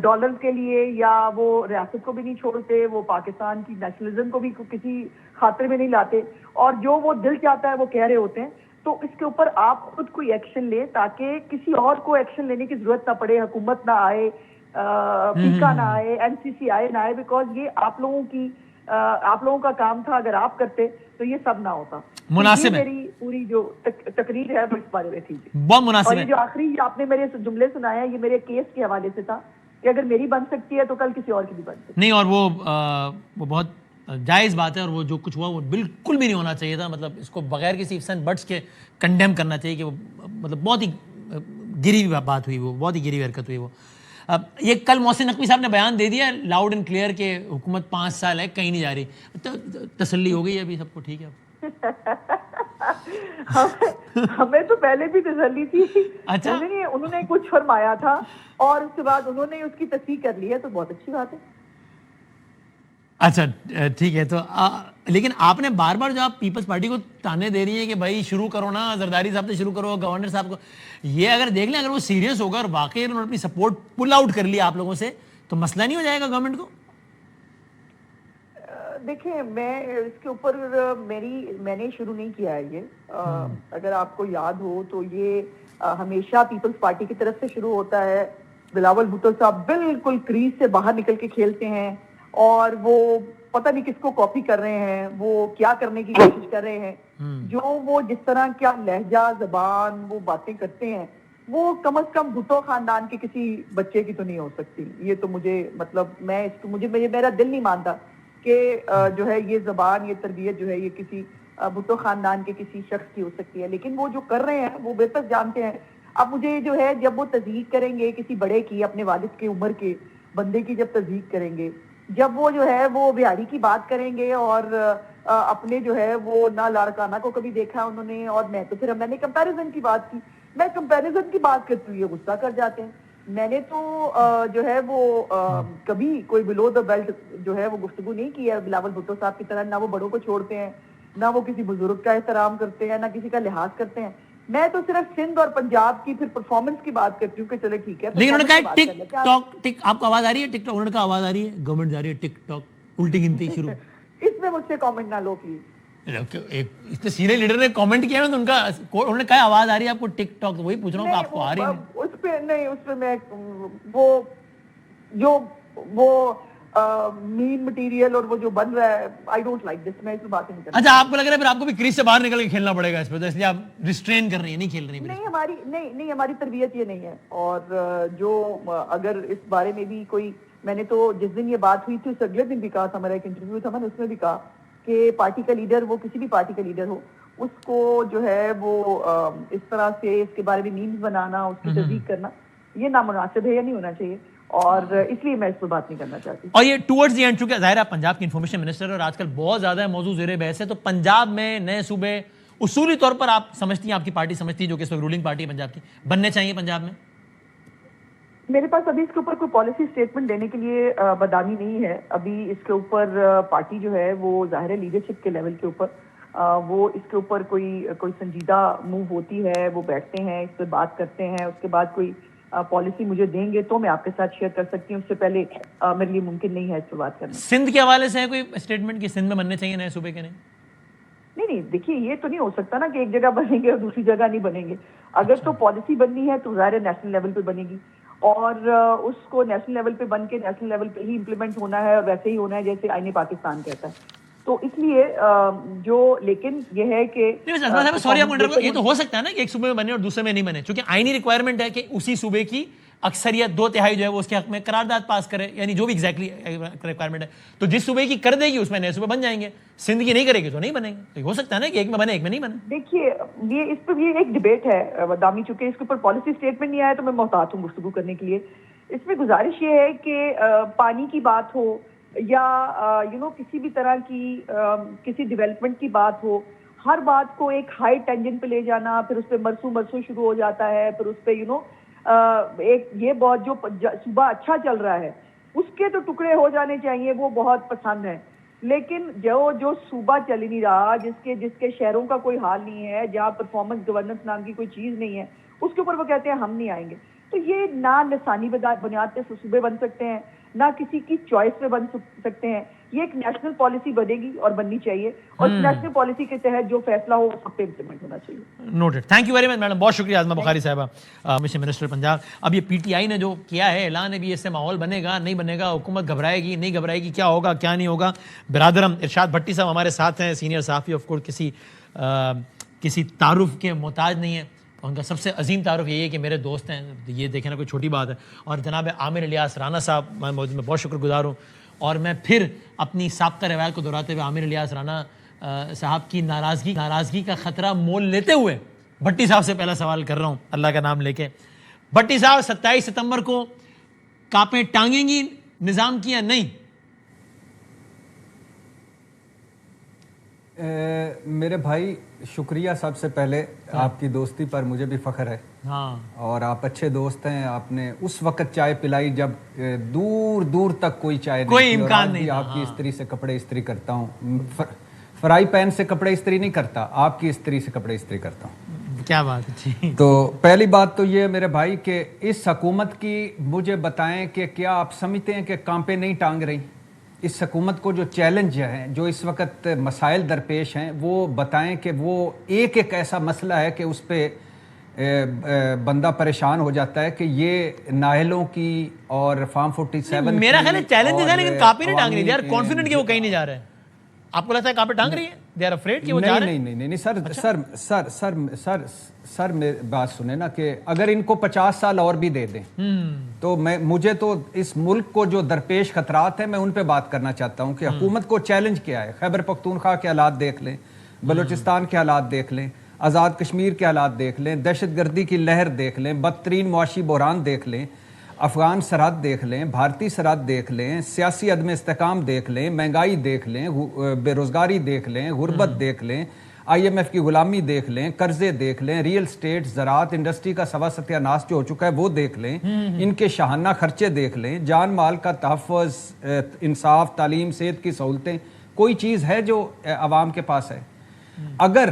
ڈالر کے لیے یا وہ ریاست کو بھی نہیں چھوڑتے, وہ پاکستان کی نیشنلزم کو بھی کسی خاطر میں نہیں لاتے, اور جو وہ دل چاہتا ہے وہ کہہ رہے ہوتے ہیں. تو اس کے اوپر آپ خود کوئی ایکشن لیں تاکہ کسی اور کو ایکشن لینے کی ضرورت نہ پڑے, حکومت نہ آئے, پیکا نہ آئے, این سی سی آئے نہ آئے, بیکاز یہ آپ لوگوں کا کام تھا. اگر آپ کرتے تو یہ سب نہ ہوتا. مناسب ہے. میری پوری جو تقریر ہے وہ اس بارے میں تھی. بہت مناسب ہے. اور یہ جو آخری آپ نے میرے جملے سنایا یہ میرے کیس کے حوالے سے تھا کہ اگر میری بن سکتی ہے تو کل کسی اور کی بھی بن سکتی ہے. نہیں, اور وہ بہت جائز بات ہے, اور وہ جو کچھ ہوا وہ بالکل بھی نہیں ہونا چاہیے تھا. مطلب اس کو بغیر کسی ifs and buts کے کنڈیم کرنا چاہیے کہ وہ مطلب بہت ہی گری ہوئی بات ہوئی, وہ بہت ہی گری ہوئی حرکت ہوئی. وہ یہ کل محسن نقوی صاحب نے بیان دے دیا لاؤڈ اینڈ کلیئر کہ حکومت 5 سال ہے کہیں نہیں جا رہی. تسلی ہو گئی ابھی سب کو, ٹھیک ہے. ہمیں تو پہلے بھی تسلی تھی. اچھا. انہوں نے کچھ فرمایا تھا اور اس کے بعد انہوں نے اس کی تصدیق کر لی ہے, تو بہت اچھی بات ہے. اچھا ٹھیک ہے. تو لیکن آپ نے بار بار جو آپ پیپلز پارٹی کو تانے دے رہی ہیں کہ بھائی شروع کرو نا, زرداری صاحب سے شروع کرو, گورنر صاحب کو, یہ اگر دیکھ لیں اگر وہ سیریس ہوگا اور واقعی انہوں نے اپنی سپورٹ پل آؤٹ کر لیا آپ لوگوں سے, تو مسئلہ نہیں ہو جائے گا گورنمنٹ کو؟ دیکھیں, میں اس کے اوپر میں نے شروع نہیں کیا ہے یہ. اگر آپ کو یاد ہو تو یہ ہمیشہ پیپلز پارٹی کی طرف سے شروع ہوتا ہے. بلاول بھٹو صاحب بالکل کریز سے باہر نکل کے کھیلتے ہیں اور وہ پتہ نہیں کس کو کاپی کر رہے ہیں, وہ کیا کرنے کی کوشش کر رہے ہیں. جو وہ جس طرح کیا لہجہ زبان وہ باتیں کرتے ہیں, وہ کم از کم بھٹو خاندان کے کسی بچے کی تو نہیں ہو سکتی. یہ تو مجھے مطلب میرا دل نہیں مانتا کہ جو ہے یہ زبان, یہ تربیت جو ہے یہ کسی بھٹو خاندان کے کسی شخص کی ہو سکتی ہے. لیکن وہ جو کر رہے ہیں وہ بہتر جانتے ہیں. اب مجھے جو ہے جب وہ تصدیق کریں گے کسی بڑے کی, اپنے والد کی عمر کے بندے کی جب تصدیق کریں گے, جب وہ جو ہے وہ بہاری کی بات کریں گے اور اپنے جو ہے وہ نہ لاڑکانہ کو کبھی دیکھا انہوں نے, اور میں نے کمپیریزن کی بات کی. میں کمپیریزن کی بات کرتی ہوں یہ غصہ کر جاتے ہیں. میں نے تو جو ہے وہ کبھی کوئی بلو دا بیلٹ جو ہے وہ گفتگو نہیں کی ہے بلاول بھٹو صاحب کی طرح. نہ وہ بڑوں کو چھوڑتے ہیں, نہ وہ کسی بزرگ کا احترام کرتے ہیں, نہ کسی کا لحاظ کرتے ہیں. میں تو صرف سندھ اور پنجاب کی پھر پرفارمنس کی بات کرتی ہوں کہ چلے ٹھیک ہے. لیکن انہوں نے کہا ٹک ٹاک, آپ کو آواز آ رہی ہے ٹک ٹاک, انہوں نے کہا آواز آ رہی ہے, گورنمنٹ جا رہی ہے ٹک ٹاک الٹی گنتی شروع. اس میں مجھ سے کامنٹ نہ لو پلیز. اتنے سینئر لیڈر نے کامنٹ کیا ہے, انہوں نے کہا آواز آ رہی ہے آپ کو ٹک ٹاک, وہی پوچھ رہا ہوں کہ آپ کو آ رہی ہے. اس پہ میں وہ مین مٹیریل اور وہ جو بن رہا ہے آئی ڈونٹ لائک دس. میں اس پہ بات نہیں کرتا. اچھا, آپ کو لگ رہا ہے پھر آپ کو بھی کریز سے باہر نکل کے کھیلنا پڑے گا اس پہ, تو اس لیے آپ ریسٹرین کر رہی ہیں, نہیں کھیل رہی ہیں. نہیں, ہماری تربیت یہ نہیں ہے. اور جو اگر اس بارے میں بھی کوئی, میں نے تو جس دن یہ بات ہوئی تھی اس اگلے دن بھی کہا تھا, میرا ایک انٹرویو تھا, میں نے اس میں بھی کہا کہ پارٹی کا لیڈر, وہ کسی بھی پارٹی کا لیڈر ہو, اس کو جو ہے وہ اس طرح سے اس کے بارے میں میمز بنانا, اس کی تصدیق کرنا, یہ نامناسب ہے یا نہیں ہونا چاہیے. اور اس لیے میں اس پہ بات نہیں کرنا چاہتی. اور یہ ٹورڈز دی اینڈ, چونکہ ظاہر ہے پنجاب کی انفارمیشن منسٹر اور آج کل بہت زیادہ موضوع زیر بحث ہے, تو پنجاب میں نئے صوبے اصولی طور پر آپ سمجھتی ہیں, آپ کی پارٹی سمجھتی ہے, جو کہ اس وقت رولنگ پارٹی ہے پنجاب کی, بننے چاہیے پنجاب میں؟ میرے پاس ابھی اس کے اوپر کوئی پالیسی سٹیٹمنٹ دینے کے لیے بدامی نہیں ہے. ابھی اس کے اوپر پارٹی جو ہے وہ ظاہر ہے لیڈرشپ کے لیول کے اوپر وہ اس کے اوپر کوئی سنجیدہ موو ہوتی ہے, وہ بیٹھتے ہیں, اس پہ بات کرتے ہیں, اس کے بعد کوئی پالیسی مجھے دیں گے تو میں آپ کے ساتھ شیئر کر سکتی ہوں. اس سے پہلے میرے لیے ممکن نہیں ہے اس پہ بات کرنا. سندھ کے حوالے سے ہے کوئی اسٹیٹمنٹ کہ سندھ میں بننے چاہیے نئے صوبے کے؟ نہیں, دیکھیے یہ تو نہیں ہو سکتا نا کہ ایک جگہ بنیں گے اور دوسری جگہ نہیں بنیں گے. اگر تو پالیسی بننی ہے تو ظاہر نیشنل لیول پہ بنے گی, اور اس کو نیشنل لیول پہ بن کے نیشنل لیول پہ ہی امپلیمنٹ ہونا ہے, اور ویسے ہی ہونا ہے جیسے آئین پاکستان کہتا ہے. تو اس لیے جو, لیکن یہ ہے کہ یہ تو ہو سکتا ہے نا کہ ایک صوبے میں بنے اور دوسرے میں نہیں بنے, چونکہ آئینی ریکوائرمنٹ ہے کہ اسی صوبے کی اکثریت 2/3 جو ہے وہ اس کے حق میں قرارداد پاس کرے, یعنی جو بھی ایگزیکٹلی ریکوائرمنٹ ہے. تو جس صوبے کی کر دے گی اس میں نئے صوبے بن جائیں گے, سندھ کی نہیں کرے گی تو نہیں بنیں گے. تو ہو سکتا ہے نا کہ ایک میں بنے ایک میں نہیں بنے. دیکھیے یہ اس پہ بھی ایک ڈبیٹ ہے دامی, چونکہ اس کے اوپر پالیسی سٹیٹمنٹ نہیں آیا تو میں محتاط ہوں گفتگو کرنے کے لیے. اس میں گزارش یہ ہے کہ پانی کی بات ہو یا کسی بھی طرح کی کسی ڈیولپمنٹ کی بات ہو, ہر بات کو ایک ہائی ٹینجن پہ لے جانا, پھر اس پہ مرسو شروع ہو جاتا ہے, پھر اس پہ ایک یہ بہت جو صوبہ اچھا چل رہا ہے اس کے تو ٹکڑے ہو جانے چاہیے, وہ بہت پسند ہے. لیکن جو صوبہ چل نہیں رہا, جس کے شہروں کا کوئی حال نہیں ہے, جہاں پرفارمنس گورننس نام کی کوئی چیز نہیں ہے, اس کے اوپر وہ کہتے ہیں ہم نہیں آئیں گے. تو یہ نہ لسانی بنیاد پہ صوبے بن سکتے ہیں, نہ کسی کی چوائس پہ بن سکتے ہیں. یہ ایک نیشنل پالیسی بنے گی اور بننی چاہیے, اور نیشنل پالیسی کے تحت جو فیصلہ ہو سب پہ امپلیمنٹ ہونا چاہیے. Noted. Thank you very much madam, بہت شکریہ آزمہ بخاری صاحبہ, منسٹر پنجاب. اب یہ پی ٹی آئی نے جو کیا ہے اعلان, ابھی اس سے ماحول بنے گا نہیں بنے گا, حکومت گھبرائے گی نہیں گھبرائے گی, کیا ہوگا کیا نہیں ہوگا. برادرم ارشاد بھٹی صاحب ہمارے ساتھ ہیں, سینئر صحافی, آف کورس کسی تعارف کے محتاج نہیں ہے. ان کا سب سے عظیم تعارف یہی ہے کہ میرے دوست ہیں, یہ دیکھنا کوئی چھوٹی بات ہے. اور جناب عامر الیاس رانا صاحب, میں بہت شکر گزار ہوں. اور میں پھر اپنی سابقہ روایت کو دہراتے ہوئے عامر الیاس رانا صاحب کی ناراضگی کا خطرہ مول لیتے ہوئے بھٹی صاحب سے پہلا سوال کر رہا ہوں, اللہ کا نام لے کے. بھٹی صاحب 27 ستمبر کو کاپیں ٹانگیں گی نظام کی یا نہیں؟ میرے بھائی شکریہ سب سے پہلے، آپ کی دوستی پر مجھے بھی فخر ہے، ہاں اور آپ اچھے دوست ہیں. آپ نے اس وقت چائے پلائی جب دور دور تک کوئی چائے نہیں کوئی تھی، اور امکان آج نہیں بھی تھا. آپ کی استری سے کپڑے استری کرتا ہوں. فرائی پین سے کپڑے استری نہیں کرتا، آپ کی استری سے کپڑے استری کرتا ہوں. کیا بات ہے جی. تو پہلی بات تو یہ میرے بھائی کہ اس حکومت کی مجھے بتائیں کہ کیا آپ سمجھتے ہیں کہ کانپیں نہیں ٹانگ رہی؟ اس حکومت کو جو چیلنج ہیں، جو اس وقت مسائل درپیش ہیں، وہ بتائیں کہ وہ ایک ایک ایسا مسئلہ ہے کہ اس پہ بندہ پریشان ہو جاتا ہے کہ یہ نااہلوں کی اور فارم 47 میرا خیال ہے چیلنجز ہے لیکن کاپی نہیں ٹانگ رہی. دے آر عوامی کانفیڈنٹ کہ وہ کہیں نہیں جا رہے ہیں. آپ کو لگتا ہے کاپی ٹانگ رہی ہے؟ دے آر افریڈ کہ وہ جا رہے ہیں؟ نہیں سر بات سنیں نا کہ اگر ان کو 50 سال اور بھی دے دیں تو مجھے تو اس ملک کو جو درپیش خطرات ہیں میں ان پہ بات کرنا چاہتا ہوں کہ حکومت کو چیلنج کیا ہے. خیبر پختونخوا کے حالات دیکھ لیں، بلوچستان کے حالات دیکھ لیں، آزاد کشمیر کے حالات دیکھ لیں، دہشت گردی کی لہر دیکھ لیں، بدترین معاشی بحران دیکھ لیں، افغان سرحد دیکھ لیں، بھارتی سرحد دیکھ لیں، سیاسی عدم استحکام دیکھ لیں، مہنگائی دیکھ لیں، بے روزگاری دیکھ لیں، غربت دیکھ لیں، IMF کی غلامی دیکھ لیں، قرضے دیکھ لیں، ریل اسٹیٹ، زراعت انڈسٹری کا سوا ستیہ ناش جو ہو چکا ہے وہ دیکھ لیں، ان کے شاہانہ خرچے دیکھ لیں، جان مال کا تحفظ، انصاف، تعلیم، صحت کی سہولتیں، کوئی چیز ہے جو عوام کے پاس ہے؟ اگر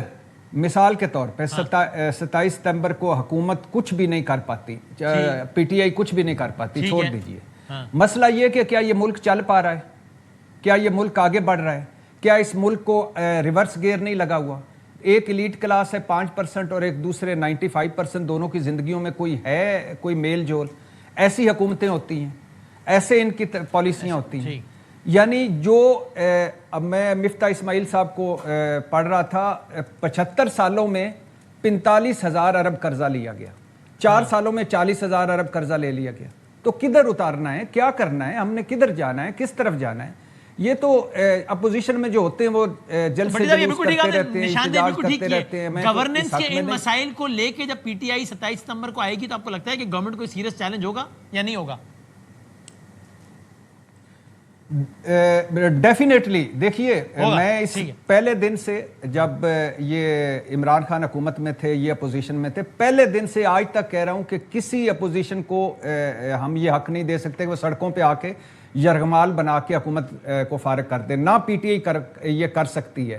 مثال کے طور پہ 27 ستمبر کو حکومت کچھ بھی نہیں کر پاتی، PTI کچھ بھی نہیں کر پاتی، چھوڑ دیجئے. مسئلہ یہ کہ کیا یہ ملک چل پا رہا ہے؟ کیا یہ ملک آگے بڑھ رہا ہے؟ کیا اس ملک کو ریورس گیئر نہیں لگا ہوا؟ ایک ایلیٹ کلاس ہے 5% اور ایک دوسرے 95%، دونوں کی زندگیوں میں کوئی میل جول. ایسی حکومتیں ہوتی ہیں، ایسے ان کی پالیسیاں ہوتی ہیں. یعنی جو اب میں مفتاح اسماعیل صاحب کو پڑھ رہا تھا، 75 سالوں میں 45,000 ارب قرضہ لیا گیا، 4 سالوں میں 40,000 ارب قرضہ لے لیا گیا. تو کدھر اتارنا ہے؟ کیا کرنا ہے؟ ہم نے کدھر جانا ہے؟ کس طرف جانا ہے؟ یہ تو اپوزیشن میں جو ہوتے ہیں وہ جلد سے جلوس کرتے رہتے ہیں، احتجاج کرتے رہتے ہیں. گورننس کے ان مسائل کو لے کے جب PTI 27 ستمبر کو آئے گی تو آپ کو لگتا ہے کہ گورنمنٹ کو سیریس چیلنج ہوگا یا نہیں ہوگا؟ ڈیفینیٹلی دیکھیے، میں اس پہلے دن سے جب یہ عمران خان حکومت میں تھے، یہ اپوزیشن میں تھے، پہلے دن سے آج تک کہہ رہا ہوں کہ کسی اپوزیشن کو ہم یہ حق نہیں دے سکتے کہ وہ سڑکوں پہ آ کے یرغمال بنا کے حکومت کو فارغ کر دے. نہ PTI یہ کر سکتی ہے،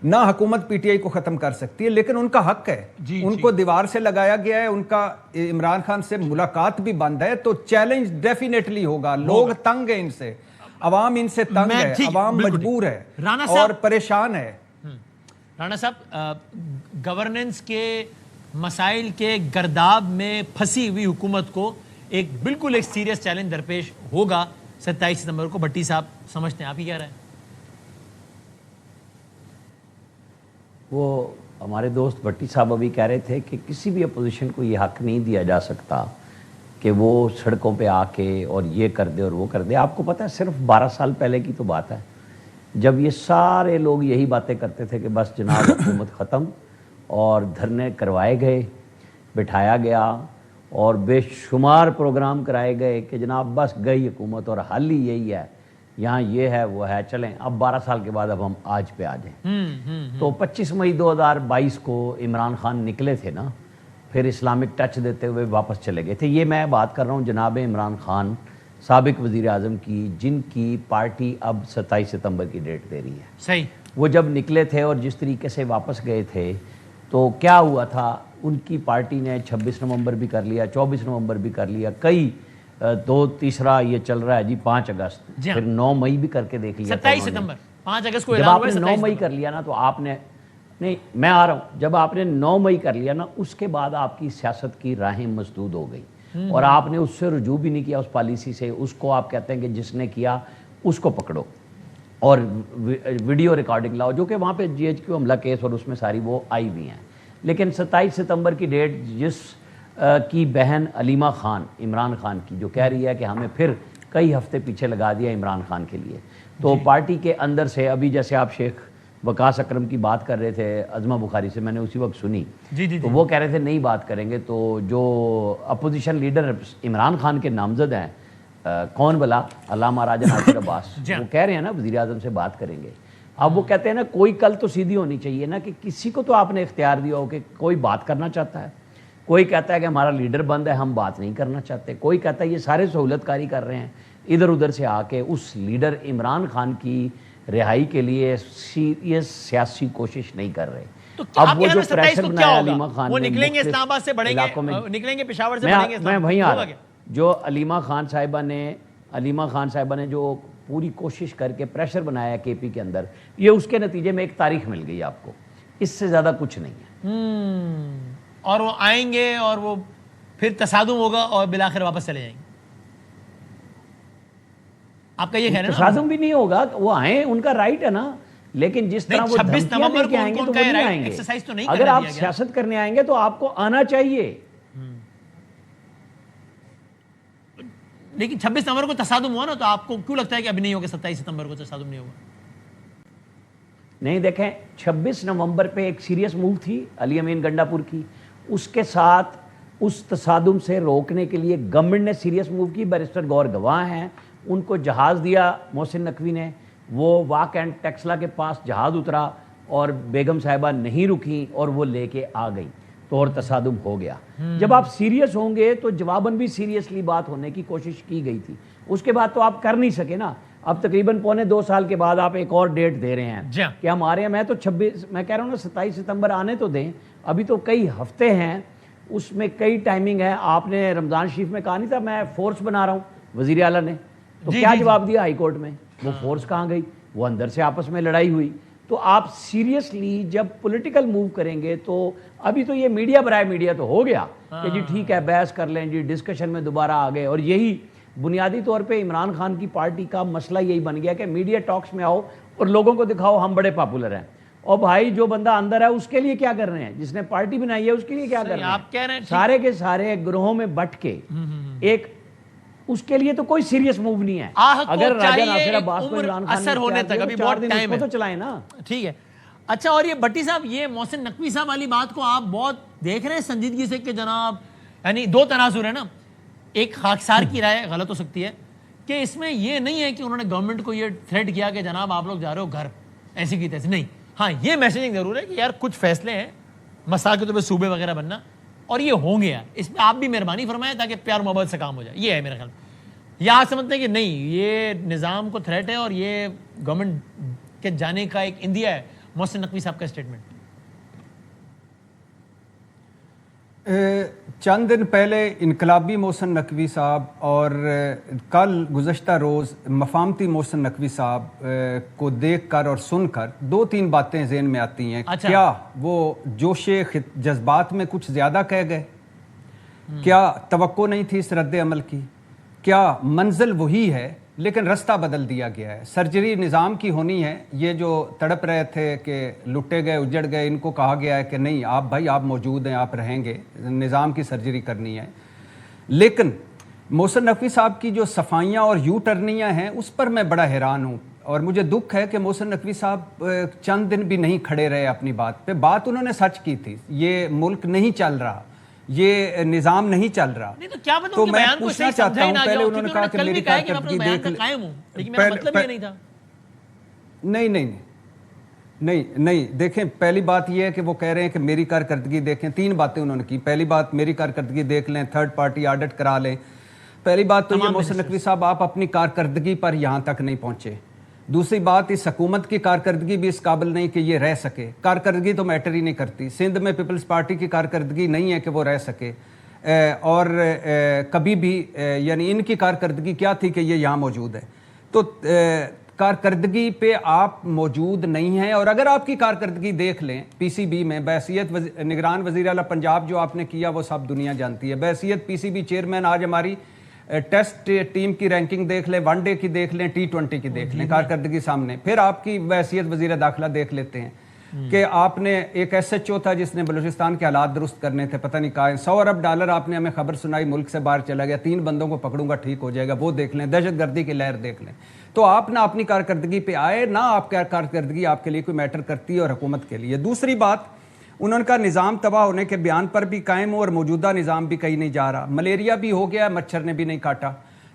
نہ حکومت PTI کو ختم کر سکتی ہے، لیکن ان کا حق ہے. ان کو دیوار سے لگایا گیا ہے، ان کا عمران خان سے ملاقات بھی بند ہے. تو چیلنج ڈیفینیٹلی ہوگا. لوگ تنگ ہیں ان سے، عوام ان سے تنگ ہے، عوام مجبور ہے اور پریشان ہے. رانا صاحب، گورننس کے مسائل کے گرداب میں پھنسی ہوئی حکومت کو ایک بالکل ایک سیریس چیلنج درپیش ہوگا 27 ستمبر کو. بھٹی صاحب سمجھتے ہیں، آپ ہی کہہ رہے ہیں؟ وہ ہمارے دوست بھٹی صاحب ابھی کہہ رہے تھے کہ کسی بھی اپوزیشن کو یہ حق نہیں دیا جا سکتا کہ وہ سڑکوں پہ آ کے اور یہ کر دے اور وہ کر دے. آپ کو پتہ ہے صرف 12 سال پہلے کی تو بات ہے جب یہ سارے لوگ یہی باتیں کرتے تھے کہ بس جناب حکومت ختم، اور دھرنے کروائے گئے، بٹھایا گیا اور بے شمار پروگرام کرائے گئے کہ جناب بس گئی حکومت اور حل ہی یہی ہے، یہاں یہ ہے وہ ہے، چلیں اب 12 سال کے بعد اب ہم آج پہ آ جائیں. تو 25 مئی 2022 کو عمران خان نکلے تھے نا، پھر اسلامک ٹچ دیتے ہوئے واپس چلے گئے تھے. یہ میں بات کر رہا ہوں جناب عمران خان سابق وزیر اعظم کی، جن کی پارٹی اب 27 ستمبر کی ڈیٹ دے رہی ہے. صحیح. وہ جب نکلے تھے اور جس طریقے سے واپس گئے تھے تو کیا ہوا تھا، ان کی پارٹی نے 26 نومبر بھی کر لیا، 24 نومبر بھی کر لیا، کئی تیسرا یہ چل رہا ہے جی 5 اگست، پھر 9 مئی بھی کر کے دیکھ لیا. 27 ستمبر 5 اگست کو جب آپ نے 9 مئی کر لیا نا تو آپ نے، نہیں میں آ رہا ہوں، جب آپ نے 9 مئی کر لیا نا اس کے بعد آپ کی سیاست کی راہیں مسدود ہو گئی اور آپ نے اس سے رجوع بھی نہیں کیا اس پالیسی سے. اس کو آپ کہتے ہیں کہ جس نے کیا اس کو پکڑو اور ویڈیو ریکارڈنگ لاؤ، جو کہ وہاں پہ GHQ حملہ کیس اور اس میں ساری وہ آئی ہوئی ہیں. لیکن 27 ستمبر کی ڈیٹ جس کی بہن علیمہ خان، عمران خان کی، جو کہہ رہی ہے کہ ہمیں پھر کئی ہفتے پیچھے لگا دیا عمران خان کے لیے، تو پارٹی کے اندر سے ابھی جیسے آپ شیخ وقاص اکرم کی بات کر رہے تھے عظمہ بخاری سے، میں نے اسی وقت سنی، تو وہ کہہ رہے تھے نہیں بات کریں گے. تو جو اپوزیشن لیڈر عمران خان کے نامزد ہیں، کون بلا، علامہ راجہ ناصر عباس، وہ کہہ رہے ہیں نا وزیر اعظم سے بات کریں گے. اب وہ کہتے ہیں نا کوئی کل تو سیدھی ہونی چاہیے نا کہ کسی کو تو آپ نے اختیار دیا ہو کہ کوئی بات کرنا چاہتا ہے، کوئی کہتا ہے کہ ہمارا لیڈر بند ہے ہم بات نہیں کرنا چاہتے، کوئی کہتا ہے یہ سارے سہولت کاری کر رہے ہیں ادھر ادھر سے آ کے اس لیڈر عمران خان کی رہائی کے لیے سیریس سیاسی کوشش نہیں کر رہے۔ تو اب وہ جو 27 پریشر کو کیا بنایا ہوگا؟ علیمہ خان وہ نے نکلیں گے مختلف اسلام آباد سے بڑھیں علاقوں میں، گے، نکلیں گے پشاور سے بڑھیں گے میں وہیں آ ہوگا رہا کیا؟ ہوں۔ جو علیمہ خان صاحبہ نے جو پوری کوشش کر کے پریشر بنایا کے پی کے اندر، یہ اس کے نتیجے میں ایک تاریخ مل گئی آپ کو، اس سے زیادہ کچھ نہیں ہے۔ اور وہ آئیں گے اور وہ پھر تصادم ہوگا اور بالآخر واپس چلے جائیں گے، آپ کا یہ کہنا ہے نا؟ تصادم بھی نہیں ہوگا، وہ آئیں ان کا رائٹ ہے نا، لیکن جس طرح وہ 26 دھمکیاں نومبر دے کے کو آئیں گے ان تو کو وہ نہیں رائٹ آئیں گے۔ ایکسرسائز تو نہیں اگر کرنے آپ دیا گیا۔ سیاست کرنے آئیں گے تو آپ کو آنا چاہیے۔ لیکن 26 نومبر کو تصادم ہوا نا، تو آپ کو کیوں لگتا ہے کہ ابھی نہیں ہوگا 27 ستمبر کو تصادم نہیں ہوگا؟ نہیں دیکھیں، 26 نومبر پہ ایک سیریس موو تھی علی امین گنڈا پور کی، اس کے ساتھ اس تصادم سے روکنے کے لیے گورنمنٹ نے سیریس موو کی، بیرسٹر گور گواہ ہیں، ان کو جہاز دیا محسن نقوی نے، وہ واک اینڈ ٹیکسلا کے پاس جہاز اترا اور بیگم صاحبہ نہیں رکیں اور وہ لے کے آ گئی تو اور تصادم ہو گیا۔ جب آپ سیریس ہوں گے تو جواباً بھی سیریسلی بات ہونے کی کوشش کی گئی تھی، اس کے بعد تو آپ کر نہیں سکے نا۔ اب تقریباً 2.25 سال کے بعد آپ ایک اور ڈیٹ دے رہے ہیں کہ ہمارے میں تو 26 میں کہہ رہا ہوں نا 27 ستمبر آنے تو دیں، ابھی تو کئی ہفتے ہیں، اس میں کئی ٹائمنگ ہے۔ آپ نے رمضان شریف میں کہا نہیں تھا میں فورس بنا رہا ہوں، وزیر اعلیٰ نے تو کیا جواب دیا ہائی کورٹ میں؟ وہ فورس کہاں گئی؟ وہ اندر سے آپس میں لڑائی ہوئی۔ تو آپ سیریسلی جب پولیٹیکل موو کریں گے تو ابھی تو یہ میڈیا برائے میڈیا تو ہو گیا کہ جی ٹھیک ہے بحث کر لیں جی، ڈسکشن میں دوبارہ آ گئے، اور یہی بنیادی طور پہ عمران خان کی پارٹی کا مسئلہ یہی بن گیا کہ میڈیا ٹاکس میں آؤ اور لوگوں کو دکھاؤ ہم بڑے پاپولر ہیں، اور بھائی جو بندہ اندر ہے اس کے لیے کیا کر رہے ہیں، جس نے پارٹی بنائی ہے اس کے لیے کیا کر رہے ہیں؟ سارے کے سارے گروہوں میں بٹ کے ایک اس کے لیے تو کوئی سیریس موو نہیں ہے۔ اگر راجہ ناصر عباس کو عمران خان اثر ہونے تک ابھی بہت ٹائم ہے تو چلائیں نا، ٹھیک ہے۔ اچھا، اور یہ بھٹی صاحب، یہ محسن نقوی صاحب والی بات کو آپ بہت دیکھ رہے ہیں سنجیدگی سے کہ جناب، یعنی دو تناظر ہے نا، ایک خاکسار کی رائے غلط ہو سکتی ہے کہ اس میں یہ نہیں ہے کہ انہوں نے گورنمنٹ کو یہ تھریٹ کیا کہ جناب آپ لوگ جا رہے ہو گھر ایسی کی تیسی، نہیں، ہاں یہ میسیجنگ ضرور ہے کہ یار کچھ فیصلے ہیں مسائل کے طور پہ صوبے وغیرہ بننا، اور یہ ہوں گے یار، اس میں آپ بھی مہربانی فرمائیں تاکہ پیار محبت سے کام ہو جائے، یہ ہے میرا خیال۔ یا آپ سمجھتے ہیں کہ نہیں یہ نظام کو تھریٹ ہے اور یہ گورنمنٹ کے جانے کا ایک اندیا ہے؟ محسن نقوی صاحب کا اسٹیٹمنٹ چند دن پہلے انقلابی محسن نقوی صاحب اور کل گزشتہ روز مفاہمتی محسن نقوی صاحب کو دیکھ کر اور سن کر 2-3 باتیں ذہن میں آتی ہیں۔ کیا وہ جوش جذبات میں کچھ زیادہ کہہ گئے؟ کیا توقع نہیں تھی اس رد عمل کی؟ کیا منزل وہی ہے لیکن رستہ بدل دیا گیا ہے؟ سرجری نظام کی ہونی ہے، یہ جو تڑپ رہے تھے کہ لٹے گئے اجڑ گئے، ان کو کہا گیا ہے کہ نہیں آپ بھائی آپ موجود ہیں، آپ رہیں گے، نظام کی سرجری کرنی ہے۔ لیکن محسن نقوی صاحب کی جو صفائیاں اور یو ٹرنیاں ہیں اس پر میں بڑا حیران ہوں، اور مجھے دکھ ہے کہ محسن نقوی صاحب چند دن بھی نہیں کھڑے رہے اپنی بات پہ۔ بات انہوں نے سچ کی تھی، یہ ملک نہیں چل رہا، یہ نظام نہیں چل رہا، تو میں پوچھنا چاہتا ہوں، پہلے انہوں نے کہا کہ میری کارکردگی دیکھ نہیں دیکھیں، پہلی بات یہ ہے کہ وہ کہہ رہے ہیں کہ میری کارکردگی دیکھیں، 3 باتیں انہوں نے کی۔ پہلی بات میری کارکردگی دیکھ لیں، تھرڈ پارٹی آڈٹ کرا لیں۔ پہلی بات تو یہ محسن نقوی صاحب آپ اپنی کارکردگی پر یہاں تک نہیں پہنچے۔ دوسری بات، اس حکومت کی کارکردگی بھی اس قابل نہیں کہ یہ رہ سکے، کارکردگی تو میٹر ہی نہیں کرتی۔ سندھ میں پیپلز پارٹی کی کارکردگی نہیں ہے کہ وہ رہ سکے، اور کبھی بھی یعنی ان کی کارکردگی کیا تھی کہ یہ یہاں موجود ہے؟ تو کارکردگی پہ آپ موجود نہیں ہیں۔ اور اگر آپ کی کارکردگی دیکھ لیں پی سی بی میں، بحیثیت نگران وزیر اعلیٰ پنجاب جو آپ نے کیا وہ سب دنیا جانتی ہے، بحیثیت پی سی بی چیئرمین آج ہماری ٹیسٹ ٹیم کی رینکنگ دیکھ لیں، ون ڈے کی دیکھ لیں، T20 کی دیکھ لیں، کارکردگی سامنے۔ پھر آپ کی بحیثیت وزیر داخلہ دیکھ لیتے ہیں کہ آپ نے ایک SHO تھا جس نے بلوچستان کے حالات درست کرنے تھے، پتہ نہیں کہا، $100 ارب آپ نے ہمیں خبر سنائی ملک سے باہر چلا گیا، 3 بندوں کو پکڑوں گا ٹھیک ہو جائے گا، وہ دیکھ لیں، دہشت گردی کی لہر دیکھ لیں۔ تو آپ نہ اپنی کارکردگی پہ آئے، نہ آپ کی کارکردگی آپ کے لیے کوئی میٹر کرتی ہے اور حکومت کے لیے۔ دوسری بات، انہوں نے کہا نظام تباہ ہونے کے بیان پر بھی قائم ہو اور موجودہ نظام بھی کہیں نہیں جا رہا، ملیریا بھی ہو گیا، مچھر نے بھی نہیں کاٹا۔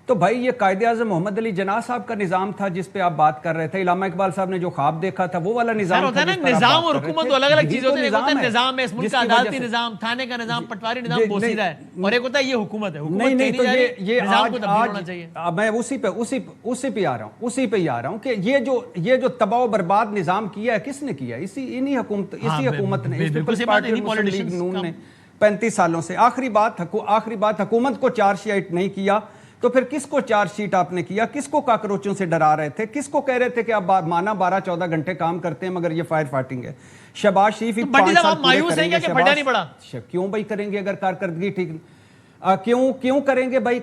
تو بھائی یہ قائد اعظم محمد علی جناح صاحب کا نظام تھا جس پہ آپ بات کر رہے تھے. علامہ اقبال صاحب نے جو خواب دیکھا تھا وہ والا نظام ہوتا ہے نا. نظام اور حکومت الگ الگ چیزیں ہوتی ہیں. ایک ہوتا ہے نظام ہے اس ملک کا عدالتی نظام, تھانے کا نظام, پٹواری نظام بوسیدہ ہے, اور ایک ہوتا ہے یہ حکومت ہے. نہیں تو یہ میں اسی پہ آ رہا ہوں کہ یہ جو تباہ و برباد نظام کیا ہے کس نے کیا؟ اسی حکومت نے, مسلم لیگ نون نے 35 سالوں سے. آخری بات حکومت کو چارج شیٹ نہیں کیا تو پھر کس کو چارج شیٹ آپ نے کیا؟ کس کو کاکروچوں سے ڈرا رہے تھے؟ کس کو کہہ رہے تھے کہ آپ مانا 12-14 گھنٹے کام کرتے ہیں مگر یہ فائر فائٹنگ ہے؟ شہباز شریف مایوس ہیں کہ پڑھا نہیں پڑا؟ کیوں بھائی کریں گے اگر کارکردگی ٹھیک کیوں کریں گے بھائی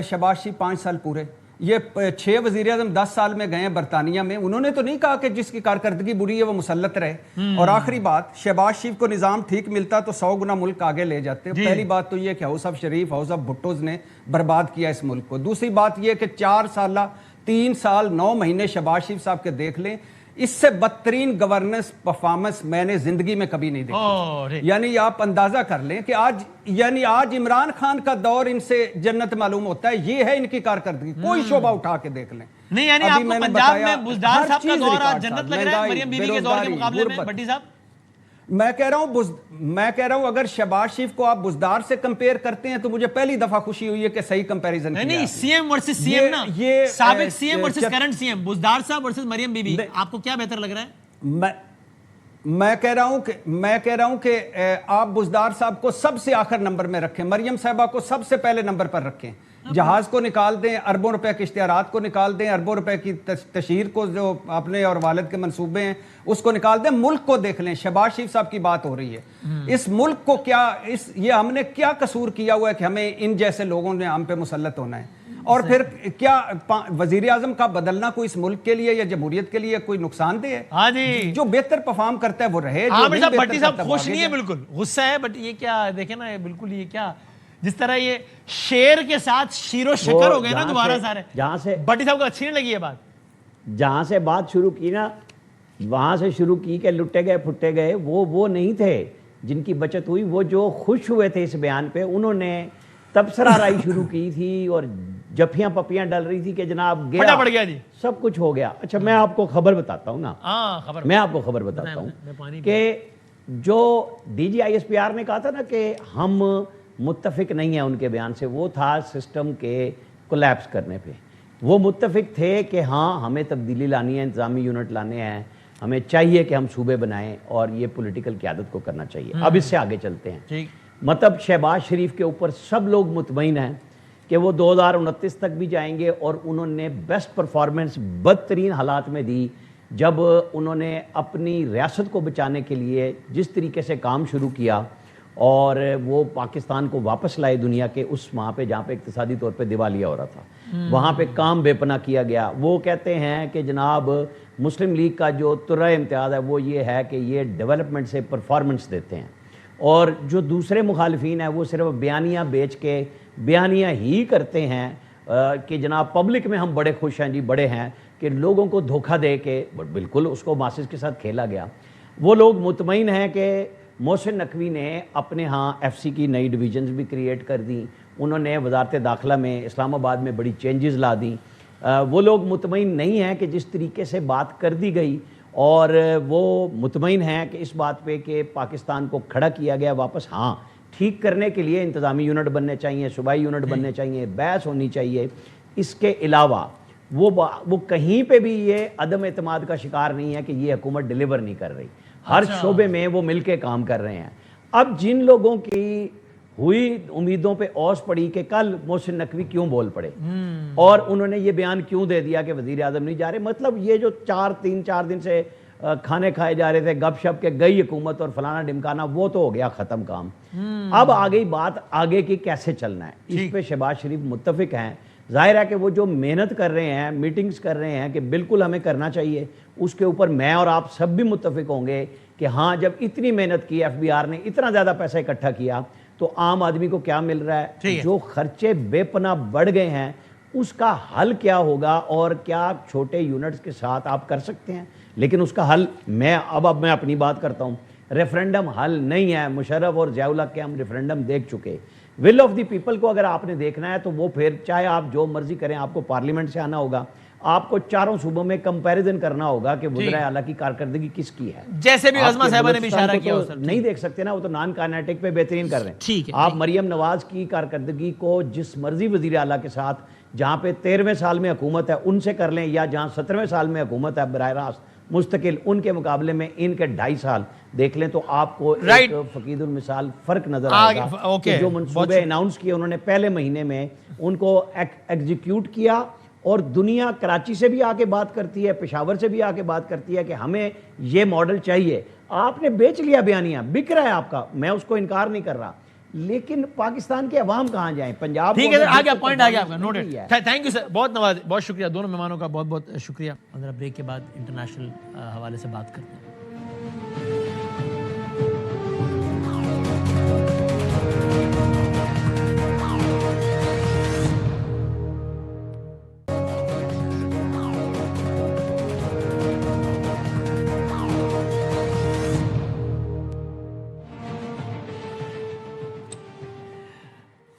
شہباز شریف 5 سال پورے؟ یہ 6 وزیر اعظم 10 سال میں گئے ہیں برطانیہ میں, انہوں نے تو نہیں کہا کہ جس کی کارکردگی بری ہے وہ مسلط رہے. اور آخری بات, شہباز شریف کو نظام ٹھیک ملتا تو 100 گنا ملک آگے لے جاتے. پہلی بات تو یہ کہ house of Sharif, house of Bhuttos نے برباد کیا اس ملک کو. دوسری بات یہ کہ 4 سالہ 3 سال 9 مہینے شہباز شریف صاحب کے دیکھ لیں, اس سے بدترین گورننس پرفارمنس میں نے زندگی میں کبھی نہیں دیکھی. یعنی آپ اندازہ کر لیں کہ آج عمران خان کا دور ان سے جنت معلوم ہوتا ہے. یہ ہے ان کی کارکردگی, کوئی شعبہ اٹھا کے دیکھ لیں. نہیں یعنی آپ کو پنجاب میں بزدار صاحب کا دور آج جنت لگ رہا ہے مریم بیوی کے دور کے مقابلے میں بھٹی صاحب؟ میں کہہ رہا ہوں اگر شہباز شریف کو آپ بزدار سے کمپیئر کرتے ہیں تو مجھے پہلی دفعہ خوشی ہوئی ہے کہ صحیح کمپیریزن کیا. نہیں C M versus C M نا, سابق C M versus current C M, Buzdar صاحب ورسز مریم بی بی, آپ کو کیا بہتر لگ رہا ہے؟ میں کہہ رہا ہوں کہ آپ بزدار صاحب کو سب سے آخر نمبر میں رکھیں, مریم صاحبہ کو سب سے پہلے نمبر پر رکھیں. جہاز کو نکال دیں, اربوں روپے کے اشتہارات کو نکال دیں, اربوں روپے کی تشہیر کو جو اپنے اور والد کے منصوبے ہیں اس کو نکال دیں. ملک کو دیکھ لیں. شہباز شریف صاحب کی بات ہو رہی ہے, اس ملک کو یہ ہم نے کیا قصور کیا ہوا ہے کہ ہمیں ان جیسے لوگوں نے ہم پہ مسلط ہونا ہے؟ اور پھر کیا وزیر اعظم کا بدلنا کوئی اس ملک کے لیے یا جمہوریت کے لیے کوئی نقصان دہ ہے؟ ہاں جی, جو بہتر پرفارم کرتا ہے وہ رہے. بھٹی صاحب خوش نہیں ہے, بالکل غصہ ہے, بٹ یہ کیا دیکھیں نا, بالکل یہ کیا جس طرح یہ شیر کے ساتھ شیر و شکر ہو گئے نا دوبارہ سارے. جہاں سے بھٹی صاحب کو اچھی نہیں لگی یہ بات, جہاں سے بات شروع کی نا وہاں سے شروع کی کہ لٹے گئے پھٹے گئے, وہ نہیں تھے جن کی بچت ہوئی. وہ جو خوش ہوئے تھے اس بیان پہ, انہوں نے تبصرہ رائی شروع کی تھی اور جفیاں پپیاں ڈل رہی تھی کہ جناب پھٹا پڑ گیا جی, سب کچھ ہو گیا. اچھا میں آپ کو خبر بتاتا ہوں نا, میں آپ کو خبر بتاتا ہوں کہ جو D G I S P R نے کہا تھا نا کہ ہم متفق نہیں ہیں ان کے بیان سے, وہ تھا سسٹم کے کولیپس کرنے پہ. وہ متفق تھے کہ ہاں ہمیں تبدیلی لانی ہے, انتظامی یونٹ لانے ہیں, ہمیں چاہیے کہ ہم صوبے بنائیں اور یہ پولیٹیکل قیادت کو کرنا چاہیے. اب اس سے آگے چلتے ہیں. مطلب شہباز شریف کے اوپر سب لوگ مطمئن ہیں کہ وہ 2029 تک بھی جائیں گے, اور انہوں نے بیسٹ پرفارمنس بدترین حالات میں دی جب انہوں نے اپنی ریاست کو بچانے کے لیے جس طریقے سے کام شروع کیا اور وہ پاکستان کو واپس لائے دنیا کے اس وہاں پہ جہاں پہ اقتصادی طور پہ دیوالیہ ہو رہا تھا. وہاں پہ کام بے پناہ کیا گیا. وہ کہتے ہیں کہ جناب مسلم لیگ کا جو ترہ امتیاز ہے وہ یہ ہے کہ یہ ڈیولپمنٹ سے پرفارمنس دیتے ہیں, اور جو دوسرے مخالفین ہیں وہ صرف بیانیہ بیچ کے بیانیہ ہی کرتے ہیں کہ جناب پبلک میں ہم بڑے خوش ہیں جی, بڑے ہیں, کہ لوگوں کو دھوکہ دے کے بالکل اس کو ماسز کے ساتھ کھیلا گیا. وہ لوگ مطمئن ہیں کہ محسن نقوی نے اپنے ہاں ایف سی کی نئی ڈویژنز بھی کریٹ کر دیں, انہوں نے وزارت داخلہ میں اسلام آباد میں بڑی چینجز لا دیں. وہ لوگ مطمئن نہیں ہیں کہ جس طریقے سے بات کر دی گئی, اور وہ مطمئن ہیں کہ اس بات پہ کہ پاکستان کو کھڑا کیا گیا واپس. ہاں ٹھیک کرنے کے لیے انتظامی یونٹ بننے چاہیے, صوبائی یونٹ بننے چاہیے, بحث ہونی چاہیے. اس کے علاوہ وہ کہیں پہ بھی یہ عدم اعتماد کا شکار نہیں ہے کہ یہ حکومت ڈیلیور نہیں کر رہی. ہر شعبے میں وہ مل کے کام کر رہے ہیں. اب جن لوگوں کی ہوئی امیدوں پہ اوس پڑی کہ کل محسن نقوی کیوں بول پڑے اور انہوں نے یہ بیان کیوں دے دیا کہ وزیر اعظم نہیں جا رہے, مطلب یہ جو 4 دن سے کھانے کھائے جا رہے تھے گپ شپ کے گئی حکومت اور فلانا ڈمکانا, وہ تو ہو گیا ختم کام. اب آگئی بات آگے کی کیسے چلنا ہے. اس پہ شہباز شریف متفق ہیں. ظاہر ہے کہ وہ جو محنت کر رہے ہیں, میٹنگز کر رہے ہیں کہ بالکل ہمیں کرنا چاہیے, اس کے اوپر میں اور آپ سب بھی متفق ہوں گے کہ ہاں جب اتنی محنت کی, ایف بی آر نے اتنا زیادہ پیسہ اکٹھا کیا, تو عام آدمی کو کیا مل رہا ہے, جو خرچے بے پناہ بڑھ گئے ہیں اس کا حل کیا ہوگا, اور کیا چھوٹے یونٹس کے ساتھ آپ کر سکتے ہیں. لیکن اس کا حل میں اپنی بات کرتا ہوں ریفرینڈم حل نہیں ہے. مشرف اور ضیاء الحق کے ہم ریفرینڈم دیکھ چکے. ول آف دی پیپل کو اگر آپ نے دیکھنا ہے تو وہ پھر چاہے آپ جو مرضی کریں, آپ کو پارلیمنٹ سے آنا ہوگا, آپ کو چاروں صوبوں میں کمپیریزن کرنا ہوگا کہ وزرائے اعلیٰ کی کارکردگی کس کی ہے. جیسے بھی عظمہ صاحبہ نے بھی اشارہ کیا نہیں دیکھ سکتے نا, وہ تو نان کائنیٹک پہ بہترین کر رہے ہیں. آپ مریم نواز کی کارکردگی کو جس مرضی وزیر اعلیٰ کے ساتھ جہاں پہ 13ویں سال میں حکومت ہے ان سے کر لیں, یا جہاں 17ویں سال میں حکومت ہے براہ راست مستقل, ان کے مقابلے میں ان کے 2.5 سال دیکھ لیں تو آپ کو ایک فقید المثال فرق نظر آئے گا. کہ جو منصوبے اناؤنس کیے انہوں نے پہلے مہینے میں ان کو ایگزیکیوٹ کیا, اور دنیا کراچی سے بھی آ کے بات کرتی ہے, پشاور سے بھی آ کے بات کرتی ہے کہ ہمیں یہ ماڈل چاہیے. آپ نے بیچ لیا بیانیہ, بک رہا ہے آپ کا, میں اس کو انکار نہیں کر رہا, لیکن پاکستان کے عوام کہاں جائیں؟ پنجاب ٹھیک ہے, آ گیا پوائنٹ, آ گیا آپ کا, نوٹڈ. تھینک یو سر, بہت نواز, بہت شکریہ دونوں مہمانوں کا, بہت بہت شکریہ. ذرا بریک کے بعد انٹرنیشنل حوالے سے بات کرتے ہیں.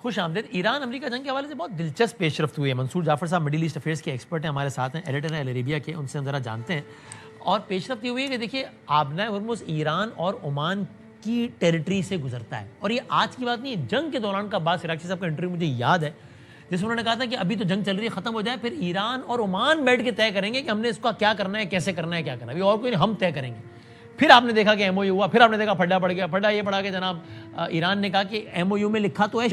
خوش آمدید. ایران امریکہ جنگ کے حوالے سے بہت دلچسپ پیش رفت ہوئی ہے. منصور جعفر صاحب مڈل ایسٹ افیئرس کے ایکسپرٹ ہیں, ہمارے ساتھ ہیں, ایڈیٹر ہیں العربیہ کے, ان سے ہم ذرا جانتے ہیں. اور پیش رفت یہ ہوئی ہے کہ دیکھیے آبنائے ہرمز ایران اور عمان کی ٹیریٹری سے گزرتا ہے, اور یہ آج کی بات نہیں ہے, جنگ کے دوران کا عباس عراقچی صاحب کا انٹرویو مجھے یاد ہے جس میں انہوں نے کہا تھا کہ ابھی تو جنگ چل رہی ہے, ختم ہو جائے پھر ایران اور عمان بیٹھ کے طے کریں گے کہ ہم نے اس کا کیا کرنا ہے, کیسے کرنا ہے, کیا کرنا ہے, ابھی اور کوئی نہیں, ہم طے کریں گے. پھر آپ نے دیکھا کہ ایم او یو ہوا, پھر آپ نے دیکھا پھڈا پڑ گیا. پھڈا یہ پڑا کہ جناب ایران نے کہا کہ ایم او یو میں لکھا تو ہے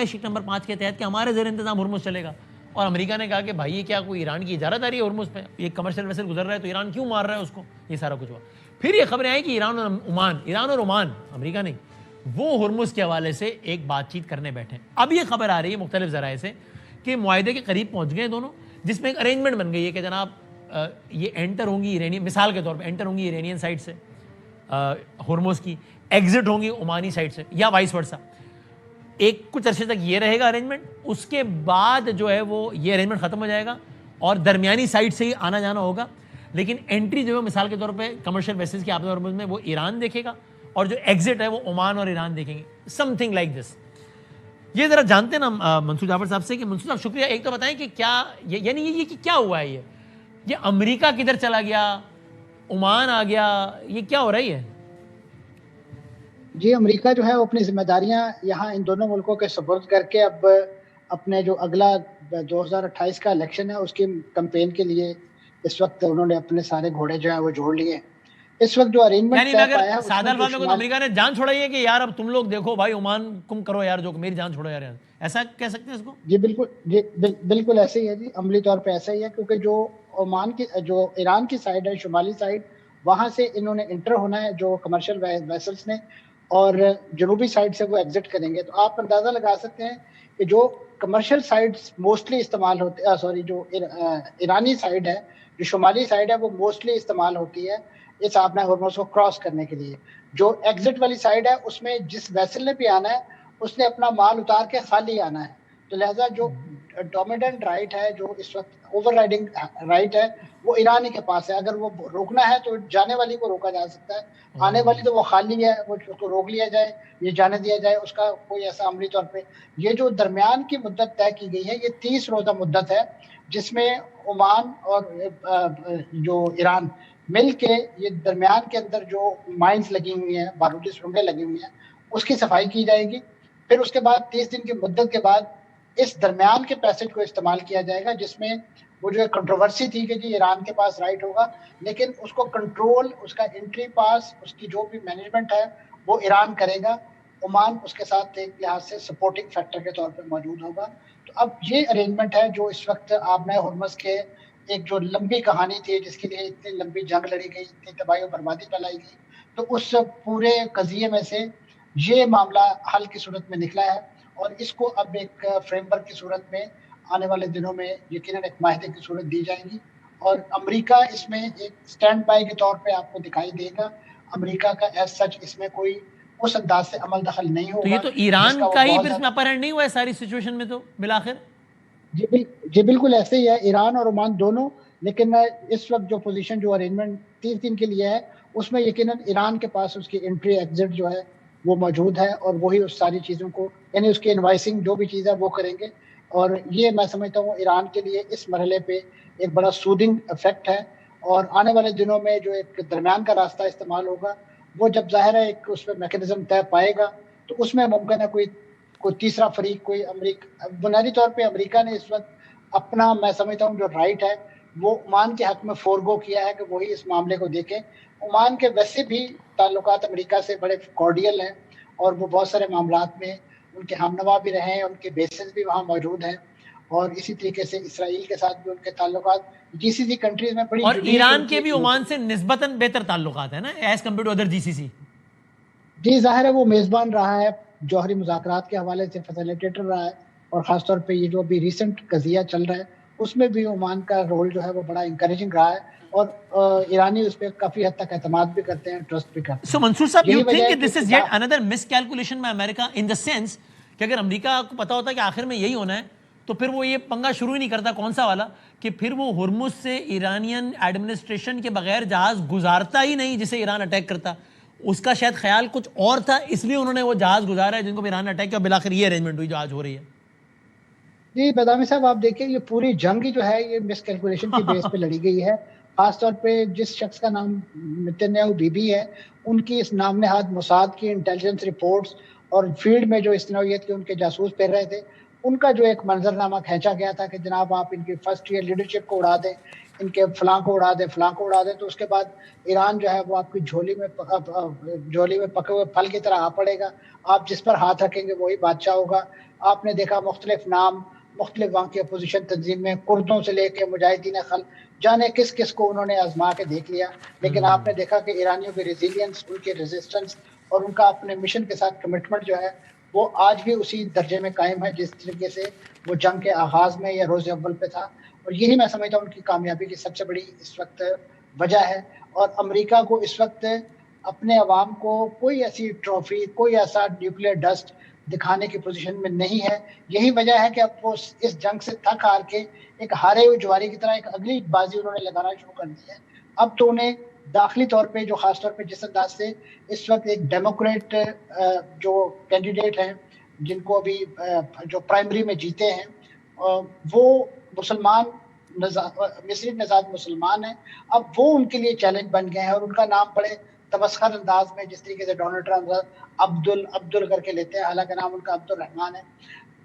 شک نمبر 5 کے تحت کہ ہمارے زیر انتظام ہرمز چلے گا, اور امریکہ نے کہا کہ بھائی یہ کیا کوئی ایران کی اجارہ داری ہے ہرمز پہ, یہ کمرشل ویسل گزر رہا ہے تو ایران کیوں مار رہا ہے اس کو, یہ سارا کچھ ہوا. پھر یہ خبریں آئیں کہ ایران اور عمان, امریکہ نہیں, وہ ہرمز کے حوالے سے ایک بات چیت کرنے بیٹھے. اب یہ خبر آ رہی ہے مختلف ذرائع سے کہ معاہدے کے قریب پہنچ گئے دونوں, جس میں ایک ارینجمنٹ بن گئی ہے کہ جناب یہ انٹر ہوں گی ایرانین, مثال کے طور پہ انٹر ہوں گی ایرانین سائڈ سے ہرمز کی, ایگزٹ ہوں گی عمانی سائڈ سے, یا وائس ورسا. ایک کچھ عرصے تک یہ رہے گا ارینجمنٹ, اس کے بعد جو ہے وہ یہ ارینجمنٹ ختم ہو جائے گا اور درمیانی سائڈ سے ہی آنا جانا ہوگا, لیکن انٹری جو ہے مثال کے طور پہ کمرشل ویسلز کی آباد ہرمز میں وہ ایران دیکھے گا, اور جو ایگزٹ ہے وہ عمان اور ایران دیکھیں گے, سم تھنگ لائک دس. یہ ذرا جانتے ہیں نا منصور جعفر صاحب سے کہ منصور صاحب شکریہ, ایک تو بتائیں کہ کیا یعنی یہ کہ کیا ہوا ہے, یہ امریکہ کدھر چلا گیا, عمان آ گیا, یہ کیا ہو رہی ہے؟ جی امریکہ جو ہے وہ اپنی ذمہ داریاں یہاں ان دونوں ملکوں کے سپرد کر کے اب اپنے جو اگلا 2028 کا الیکشن ہے اس کی کمپین کے لیے اس وقت انہوں نے اپنے سارے گھوڑے جو ہیں وہ جوڑ لیے. اس وقت جو ارینجمنٹ سادہ الفاظ میں امریکہ نے جان چھوڑائی ہے کہ یار اب تم لوگ دیکھو بھائی عمان کم کرو یار, جو میری جان چھوڑو یار, ایسا کہہ سکتے ہیں اس کو؟ جی بالکل, جی بالکل ایسے ہی ہے جی, عملی طور پہ ایسا ہی ہے, کیونکہ جو عمان کی جو ایران کی سائڈ ہے, شمالی سائڈ, وہاں سے انہوں نے انٹر ہونا ہے جو کمرشل ویسلز نے, اور جنوبی سائڈ سے وہ ایگزٹ کریں گے. تو آپ اندازہ لگا سکتے ہیں کہ جو کمرشل سائڈز موسٹلی استعمال ہوتے جو ایرانی سائڈ ہے, جو شمالی سائڈ ہے, وہ موسٹلی استعمال ہوتی ہے اس آبنائے ہرمز کو کراس کرنے کے لیے. جو ایگزٹ والی سائڈ ہے اس میں جس ویسل نے بھی آنا ہے اس نے اپنا مال اتار کے خالی آنا ہے. تو لہٰذا جو ڈومیننٹ رائٹ ہے, جو اس وقت اوور رائڈنگ رائٹ ہے, وہ ایرانی کے پاس ہے. اگر وہ روکنا ہے تو جانے والی کو روکا جا سکتا ہے, آنے والی تو وہ خالی ہے, وہ اس کو روک لیا جائے, یہ جانے دیا جائے, اس کا کوئی ایسا عملی طور پہ. یہ جو درمیان کی مدت طے کی گئی ہے یہ 30 روزہ مدت ہے, جس میں عمان اور جو ایران مل کے یہ درمیان کے اندر جو مائنز لگی ہوئی ہیں, بارودی سرنگیں لگی ہوئی ہیں, اس کی صفائی کی جائے گی. پھر اس کے بعد 30 دن کی مدت کے بعد اس درمیان کے پیسج کو استعمال کیا جائے گا, جس میں وہ جو کنٹروورسی تھی کہ جی ایران کے پاس رائٹ ہوگا, لیکن اس کو کنٹرول, اس کا انٹری پاس, اس کی جو بھی مینجمنٹ ہے وہ ایران کرے گا. عمان اس کے ساتھ ایک لحاظ سے سپورٹنگ فیکٹر کے طور پہ موجود ہوگا. تو اب یہ ارینجمنٹ ہے جو اس وقت آبنائے ہرمز کے ایک جو لمبی کہانی تھی, جس کے لیے اتنی لمبی جنگ لڑی گئی, اتنی تباہی و بربادی پھیلائی گئی, تو اس پورے قضیے میں سے یہ معاملہ حل کی صورت میں نکلا ہے, اور اس کو اب ایک فریم ورک کی صورت میں آنے والے دنوں میں یقیناً ایک معاہدے کی صورت دی جائے گی. اور امریکہ اس میں ایک سٹینڈ بائی کے طور پہ آپ کو دکھائی دے گا. امریکہ کا ایز سچ اس میں کوئی اس انداز سے عمل دخل نہیں ہوگا. تو یہ تو ایران کا ہی پھر اس میں اپر ہینڈ نہیں ہوا ہے ساری سچویشن میں تو بالآخر؟ جی بالکل ایسے ہی ہے, ایران اور عمان دونوں. لیکن اس وقت جو پوزیشن جو ارینجمنٹ 30 دن کے لیے ہے اس میں یقیناً ایران کے پاس اس کی انٹری ایگزٹ جو ہے وہ موجود ہے، اور وہی اس ساری چیزوں کو یعنی اس کی انوائسنگ جو بھی چیز ہے وہ کریں گے. اور یہ میں سمجھتا ہوں ایران کے لیے اس مرحلے پہ ایک بڑا سودنگ افیکٹ ہے. اور آنے والے دنوں میں جو ایک درمیان کا راستہ استعمال ہوگا وہ جب ظاہر ہے ایک اس پہ میکینزم طے پائے گا تو اس میں ممکن ہے کوئی تیسرا فریق، کوئی امریکہ، بنیادی طور پہ امریکہ نے اس وقت اپنا میں سمجھتا ہوں جو رائٹ ہے وہ عمان کے حق میں فورگو کیا ہے کہ وہی اس معاملے کو دیکھیں. عمان کے ویسے بھی تعلقات امریکہ سے بڑے کارڈیل ہیں اور وہ بہت سارے معاملات میں ان کے ہمنوا بھی رہے ہیں، ان کے بیسز بھی وہاں موجود ہیں، اور اسی طریقے سے اسرائیل کے ساتھ بھی ان کے تعلقات جی سی سی کنٹریز میں بڑی. اور ایران کے بھی عمان سے نسبتاً بہتر تعلقات ہیں نا ایز کمپیئر ٹو ادر جی سی سی. جی ظاہر ہے وہ میزبان رہا ہے، جوہری مذاکرات کے حوالے سے فیسیلیٹیٹر رہا ہے، اور خاص طور پہ یہ جو ابھی ریسنٹ قضیہ چل رہا ہے اس میں بھی عمان کا رول جو ہے وہ بڑا انکریجنگ رہا ہے، اور ایرانی اس پہ کافی حد تک اعتماد بھی کرتے ہیں، ٹرسٹ بھی کرتے ہیں. سو منصور صاحب، یو تھنک کہ this is yet another miscalculation by America in the sense کہ اگر امریکہ کو پتا ہوتا ہے کہ آخر میں یہی ہونا ہے تو پھر وہ یہ پنگا شروع ہی نہیں کرتا، کون سا والا، کہ پھر وہ ہرمز سے ایرانین ایڈمنسٹریشن کے بغیر جہاز گزارتا ہی نہیں جسے ایران اٹیک کرتا. اس کا شاید خیال کچھ اور تھا، اس لیے انہوں نے وہ جہاز گزارا ہے جن کو ایران نے اٹیک کیا، بالآخر یہ ارینجمنٹ ہوئی جو آج ہو رہی ہے. جی بدامی صاحب، آپ دیکھیں یہ پوری جنگ ہی جو ہے یہ مس کیلکولیشن کی بیس پہ لڑی گئی ہے. خاص طور پہ جس شخص کا نام نتنیاہو بی بی ہے، ان کی اس نام نہاد موساد کی انٹیلیجنس رپورٹس اور فیلڈ میں جو اس نوعیت کے ان کے جاسوس پھر رہے تھے، ان کا جو ایک منظرنامہ کھینچا گیا تھا کہ جناب آپ ان کی فرسٹ ایئر لیڈرشپ کو اڑا دیں، ان کے فلاں کو اڑا دیں، فلاں کو اڑا دیں، تو اس کے بعد ایران جو ہے وہ آپ کی جھولی میں پکے ہوئے پھل کی طرح آ پڑے گا. آپ جس پر ہاتھ رکھیں گے وہی بادشاہ ہوگا. آپ نے دیکھا مختلف نام، مختلف وہاں کی اپوزیشن تنظیم میں، کردوں سے لے کے مجاہدین خلق، جانے کس کس کو انہوں نے آزما کے دیکھ لیا. لیکن آپ نے دیکھا کہ ایرانیوں کی ریزیلینس، ان کی ریزسٹنس اور ان کا اپنے مشن کے ساتھ کمٹمنٹ جو ہے وہ آج بھی اسی درجے میں قائم ہے جس طریقے سے وہ جنگ کے آغاز میں یا روز اول پہ تھا. اور یہی میں سمجھتا ہوں ان کی کامیابی کی سب سے بڑی اس وقت وجہ ہے. اور امریکہ کو اس وقت اپنے عوام کو کوئی ایسی ٹرافی، کوئی ایسا نیوکلیئر ڈسٹ دکھانے کی پوزیشن میں نہیں ہے. یہی وجہ ہے کہ اب وہ اس جنگ سے تھک ہار کے ایک ہارے ہوئے جواری کی طرح ایک اگلی بازی انہوں نے لگانا شروع کر دی ہے. اب تو انہیں داخلی طور پہ جو خاص طور پہ جس انداز سے اس وقت ایک ڈیموکریٹ جو کینڈیڈیٹ ہیں جن کو ابھی جو پرائمری میں جیتے ہیں وہ مسلمان مصری نژاد مسلمان ہیں. اب وہ ان کے لیے چیلنج بن گئے ہیں اور ان کا نام بڑے تمسخر انداز میں جس طریقے سے ڈونلڈ ٹرمپ عبدل کر کے لیتے ہیں، حالانکہ نام ان کا عبد الرحمان ہے.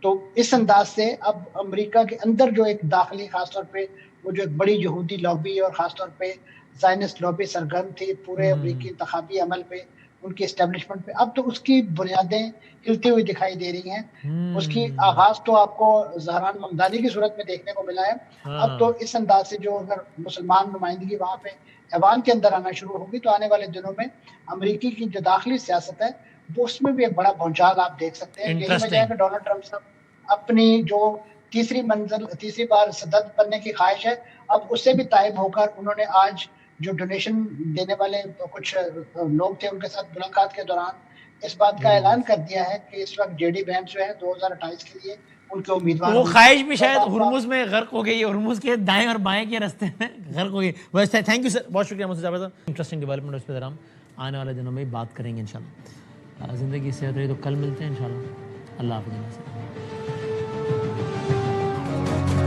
تو اس انداز سے اب امریکہ کے اندر جو ایک داخلی خاص طور پہ وہ جو ایک بڑی یہودی لابی اور خاص طور پہ زائنسٹ لابی سرگرم تھی پورے امریکی انتخابی عمل پہ، ان کی اسٹیبلشمنٹ پہ، اب تو اس کی بنیادیں ہلتی ہوئی دکھائی دے رہی ہیں. اس کی آغاز تو آپ کو زہران ممدانی کی صورت میں دیکھنے کو ملا ہے. اب تو اس انداز سے جو اگر مسلمان نمائندگی وہاں پہ ایوان کے اندر آنا شروع ہوگی تو آنے والے دنوں میں امریکی کی جو داخلی سیاست ہے وہ اس میں بھی ایک بڑا بھونچال آپ دیکھ سکتے ہیں. یہی وجہ ہے کہ ڈونلڈ ٹرمپ صاحب اپنی جو تیسری بار صدر بننے کی خواہش ہے، اب اس سے بھی تائب ہو کر انہوں نے آج جو ڈونیشن دینے والے کچھ لوگ تھے ان کے ساتھ ملاقات کے دوران اس بات کا اعلان کر دیا ہے کہ اس وقت جے ڈی وینس جو ہے 2028 کے لیے ان کے امیدوار، وہ خواہش بھی شاید ہرمز میں غرق ہو گئی، ہرمز کے دائیں اور بائیں کے راستے میں غرق ہو گئی. ویسے تھینک یو سر، بہت شکریہ مجھے صاحب. انٹرسٹنگ ڈیولپمنٹ اس پہ ہم آنے والے دنوں میں بات کریں گے انشاءاللہ. زندگی صحت رہی تو کل ملتے ہیں انشاءاللہ. اللہ حافظ.